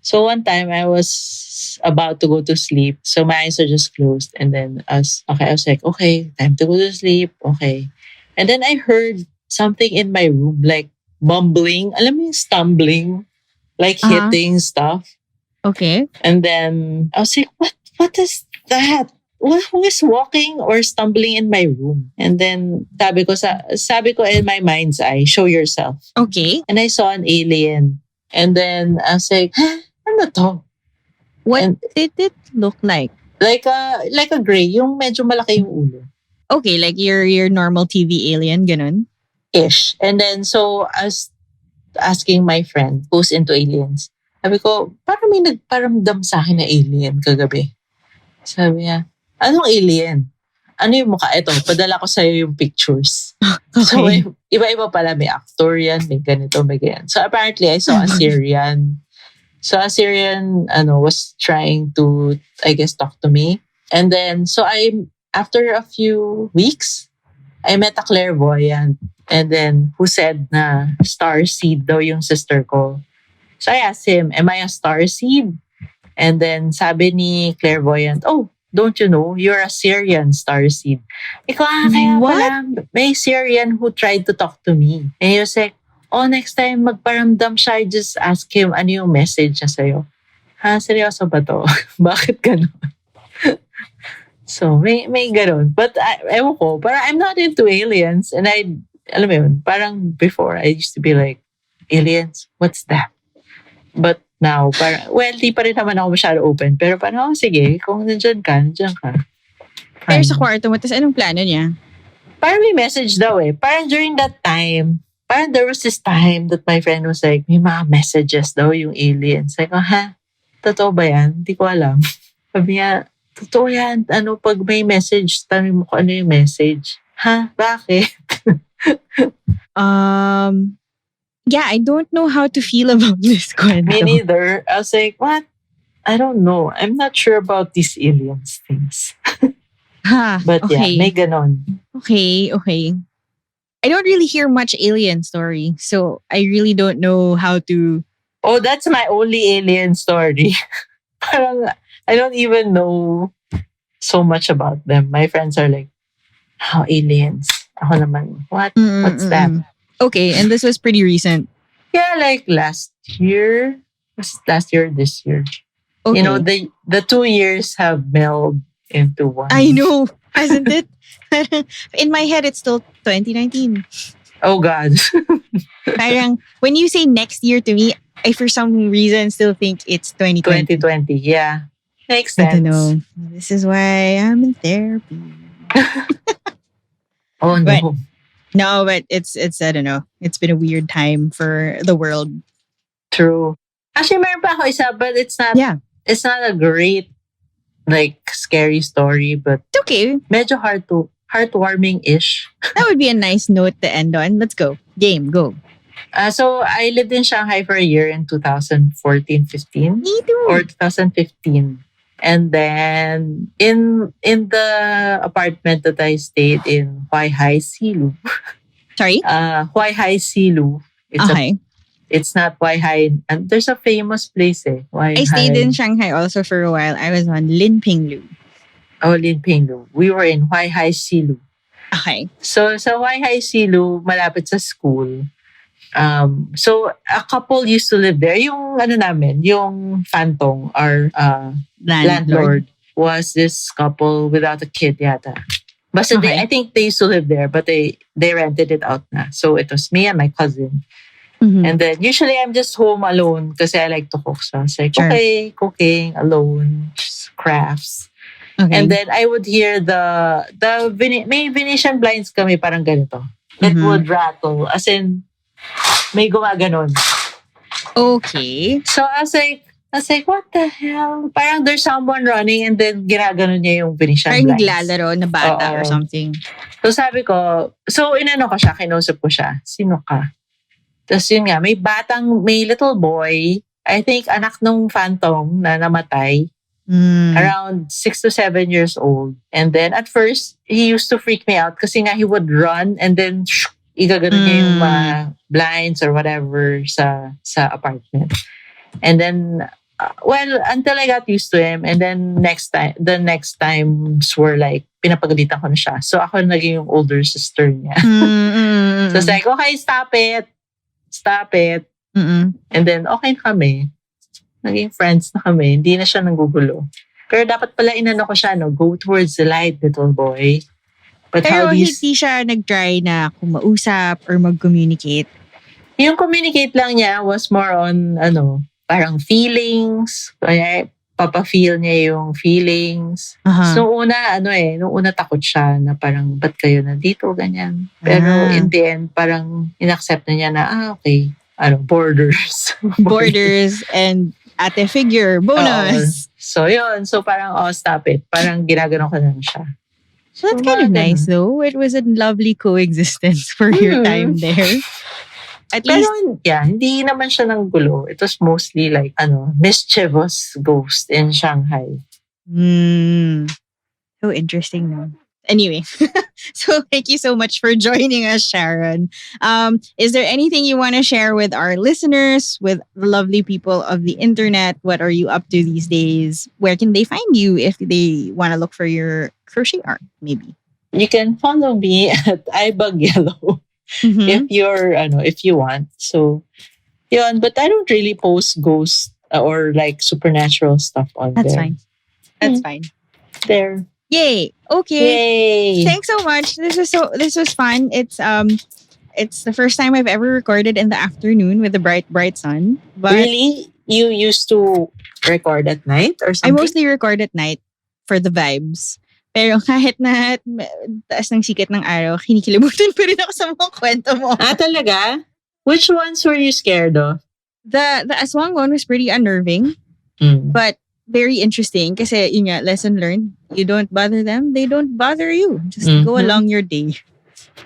Speaker 2: So one time I was about to go to sleep. So my eyes are just closed. And then I was like, okay, time to go to sleep. Okay. And then I heard something in my room, like mumbling, alam mo yung stumbling, like
Speaker 1: Uh-huh.
Speaker 2: hitting stuff.
Speaker 1: Okay.
Speaker 2: And then I was like, what is that? Who is walking or stumbling in my room? And then sabi ko in my mind's eye, show yourself.
Speaker 1: Okay.
Speaker 2: And I saw an alien. And then I was like, huh? Ano to?
Speaker 1: What
Speaker 2: And-
Speaker 1: did it look like?
Speaker 2: Like a gray, yung medyo malaki yung ulo.
Speaker 1: Okay, like your normal TV alien, ganun.
Speaker 2: Ish. And then so I was asking my friend who's into aliens. Sabi ko, parang may nagparamdam sa akin na alien kagabi. Sabi niya, anong alien? Ano yung mukha? Ito, padala ko sa'yo yung pictures. So,
Speaker 1: Okay.
Speaker 2: iba-iba pala. May actor yan, may ganito, may ganyan. So, apparently, I saw a Syrian. So, a Syrian was trying to, I guess, talk to me. And then, so after a few weeks, I met a clairvoyant. And then, who said na star seed daw yung sister ko. So, I asked him, am I a star seed? And then, sabi ni clairvoyant, oh, don't you know, you're a Syrian star seed. Ikaw, kaya
Speaker 1: What?
Speaker 2: pala, may Syrian who tried to talk to me. And he was like, oh, next time magparamdam siya, I just ask him, ano yung message niya sa'yo? Ha, seryoso ba to? Bakit ganun? So, may ganun. But, ewan ko, parang I'm not into aliens. And alam mo yun, parang before, I used to be like, aliens? What's that? But now, parang, well, di pa rin naman ako masyado open. Pero parang, sige, kung nandiyan ka, nandiyan ka.
Speaker 1: Pero
Speaker 2: Fine.
Speaker 1: sa kwarto mo, tapos anong plano niya?
Speaker 2: Parang may message daw eh. Parang during that time, parang there was this time that my friend was like, may mga messages daw yung aliens. Like, ha? Totoo ba yan? Hindi ko alam. Sabi niya, totoo yan. Pag may message, tanong mo kung ano yung message. Ha? Bakit?
Speaker 1: Yeah, I don't know how to feel about this kwento.
Speaker 2: Me neither. I was like, what? I don't know. I'm not sure about these aliens things.
Speaker 1: Ha,
Speaker 2: But
Speaker 1: okay.
Speaker 2: yeah, may ganon.
Speaker 1: Okay. I don't really hear much alien story, so I really don't know how to.
Speaker 2: Oh, that's my only alien story. Parang, I don't even know so much about them. My friends are like, how aliens? Ako naman, what? What's that?
Speaker 1: Okay, and this was pretty recent.
Speaker 2: Yeah, like last year. Was it last year or this year?
Speaker 1: Okay.
Speaker 2: You know, the 2 years have melded into one.
Speaker 1: I know, hasn't it? In my head, it's still 2019.
Speaker 2: Oh God.
Speaker 1: Parang, when you say next year to me, I for some reason still think it's 2020.
Speaker 2: 2020. Yeah. Makes
Speaker 1: I
Speaker 2: sense.
Speaker 1: don't know. This is why I'm in therapy.
Speaker 2: Oh
Speaker 1: But
Speaker 2: no.
Speaker 1: no, but it's I don't know. It's been a weird time for the world.
Speaker 2: True. Actually, meron pa ako isa, but
Speaker 1: Yeah.
Speaker 2: it's not a great, like, scary story, but
Speaker 1: It's okay.
Speaker 2: medyo heartwarming-ish.
Speaker 1: That would be a nice note to end on. Let's go. Game, go.
Speaker 2: So I lived in Shanghai for a year in 2014-15
Speaker 1: Me too.
Speaker 2: or 2015. And then in the apartment that I stayed in, Huaihai Silu.
Speaker 1: Sorry?
Speaker 2: Huaihai Silu.
Speaker 1: Okay.
Speaker 2: It's not Huaihai. And there's a famous place Huaihai.
Speaker 1: I stayed in Shanghai also for a while. I was on Linpinglu.
Speaker 2: Oh, Linpinglu. We were in Huaihai Silu.
Speaker 1: Okay.
Speaker 2: So sa Huaihai Silu, malapit sa school. So a couple used to live there. Yung namin, yung Fantong, our landlord, was this couple without a kid yata. But
Speaker 1: Okay.
Speaker 2: I think they used to live there, but they rented it out na. So it was me and my cousin.
Speaker 1: Mhm.
Speaker 2: And then usually I'm just home alone kasi I like to cook. So I was like,
Speaker 1: Sure.
Speaker 2: okay, cooking alone, just crafts.
Speaker 1: Okay.
Speaker 2: And then I would hear may Venetian blinds kami parang ganito. It
Speaker 1: Mhm.
Speaker 2: would rattle. As in, may gumaganon.
Speaker 1: Okay.
Speaker 2: So I was like, what the hell? Parang there's someone running and then ginaganon niya yung Venetian
Speaker 1: Parang
Speaker 2: blinds.
Speaker 1: naglalaro na bata
Speaker 2: Oo.
Speaker 1: or something.
Speaker 2: So sabi ko, inano ko siya, kinausap ko siya. Sino ka? Tapos yun nga, may little boy, I think anak nung Phantom na namatay, around 6 to 7 years old. And then at first, he used to freak me out kasi nga he would run and then igaganon niya yung mga blinds or whatever sa apartment. And then, until I got used to him, and then the next times were like, pinapagalitan ko na siya. So ako naging yung older sister niya. So it's like, okay, stop it. And then, okay na kami. Naging friends na kami. Hindi na siya nanggugulo. Pero dapat pala inano ko siya, go towards the light, little boy. But
Speaker 1: Pero hindi siya nag-try na kumausap or mag-communicate.
Speaker 2: Yung communicate lang niya was more on, parang feelings. Kaya papa-feel niya yung feelings.
Speaker 1: Uh-huh.
Speaker 2: So, nung una takot siya na parang, ba't kayo nandito, ganyan. Pero in the end, parang inaccept na niya na, okay, borders.
Speaker 1: Borders and ate figure, bonus.
Speaker 2: So, yun. So, parang, stop it. Parang ginaganon ko lang siya.
Speaker 1: So that's kind of nice though. It was a lovely coexistence for your time there. At least,
Speaker 2: pero yeah, hindi naman siya ng gulo. It was mostly like, mischievous ghost in Shanghai.
Speaker 1: So interesting no? Anyway, so thank you so much for joining us, Sharon. Is there anything you want to share with our listeners, with the lovely people of the internet? What are you up to these days? Where can they find you if they want to look for your crochet art, maybe?
Speaker 2: You can follow me at iBugYellow if you want. So, yun. But I don't really post ghosts or like supernatural stuff on
Speaker 1: That's
Speaker 2: there.
Speaker 1: fine. That's fine.
Speaker 2: There.
Speaker 1: Yay. Okay.
Speaker 2: Yay.
Speaker 1: Thanks so much. This was fun. It's the first time I've ever recorded in the afternoon with the bright sun. But
Speaker 2: really? You used to record at night or
Speaker 1: I
Speaker 2: something?
Speaker 1: mostly record at night for the vibes. Pero kahit na taas ng sikat ng araw, kinikilimutan pa rin ako sa mga kwento mo.
Speaker 2: Talaga? Which ones were you scared of?
Speaker 1: The aswang one was pretty unnerving, but very interesting kasi yun nga, lesson learned. You don't bother them, they don't bother you. Just go along your day.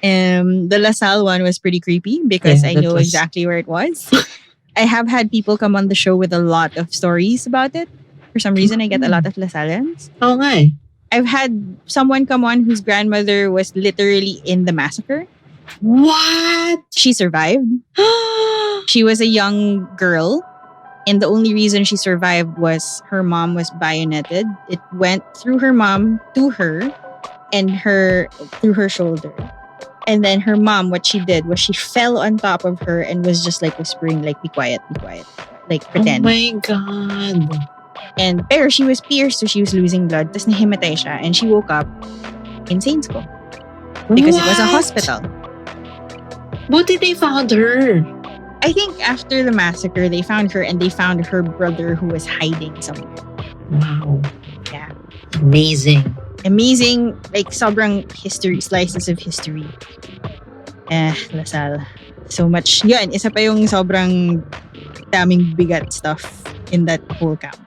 Speaker 1: The LaSalle one was pretty creepy because I know exactly where it was. I have had people come on the show with a lot of stories about it. For some reason, I get a lot of LaSallians.
Speaker 2: Oh, nga.
Speaker 1: I've had someone come on whose grandmother was literally in the massacre.
Speaker 2: What?
Speaker 1: She survived. She was a young girl. And the only reason she survived was her mom was bayoneted. It went through her mom to her and through her shoulder. And then her mom, what she did was she fell on top of her and was just like whispering, like, be quiet, be quiet. Like,
Speaker 2: Oh
Speaker 1: pretend.
Speaker 2: my God.
Speaker 1: And pero she was pierced, so she was losing blood. Tapos nahimatay siya. And she woke up in Saints Ko. Because it was a
Speaker 2: What?
Speaker 1: hospital.
Speaker 2: Buti they found her.
Speaker 1: I think after the massacre, they found her and they found her brother who was hiding somewhere.
Speaker 2: Wow.
Speaker 1: Yeah.
Speaker 2: Amazing.
Speaker 1: Amazing, like sobrang history, slices of history. Lasal. So much. Yun, isa pa yung sobrang daming bigat stuff in that whole campus.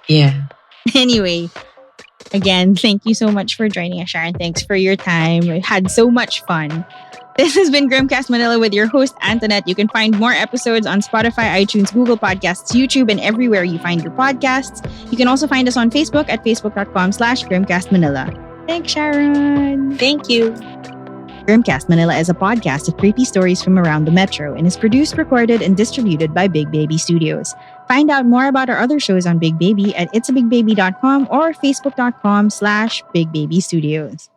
Speaker 2: Yeah.
Speaker 1: Anyway, again, thank you so much for joining us, Sharon. Thanks for your time. We had so much fun. This has been Grimcast Manila with your host, Antonette. You can find more episodes on Spotify, iTunes, Google Podcasts, YouTube, and everywhere you find your podcasts. You can also find us on Facebook at facebook.com/GrimcastManila. Thanks, Sharon.
Speaker 2: Thank you.
Speaker 1: Grimcast Manila is a podcast of creepy stories from around the metro and is produced, recorded, and distributed by Big Baby Studios. Find out more about our other shows on Big Baby at itsabigbaby.com or facebook.com/BigBabyStudios.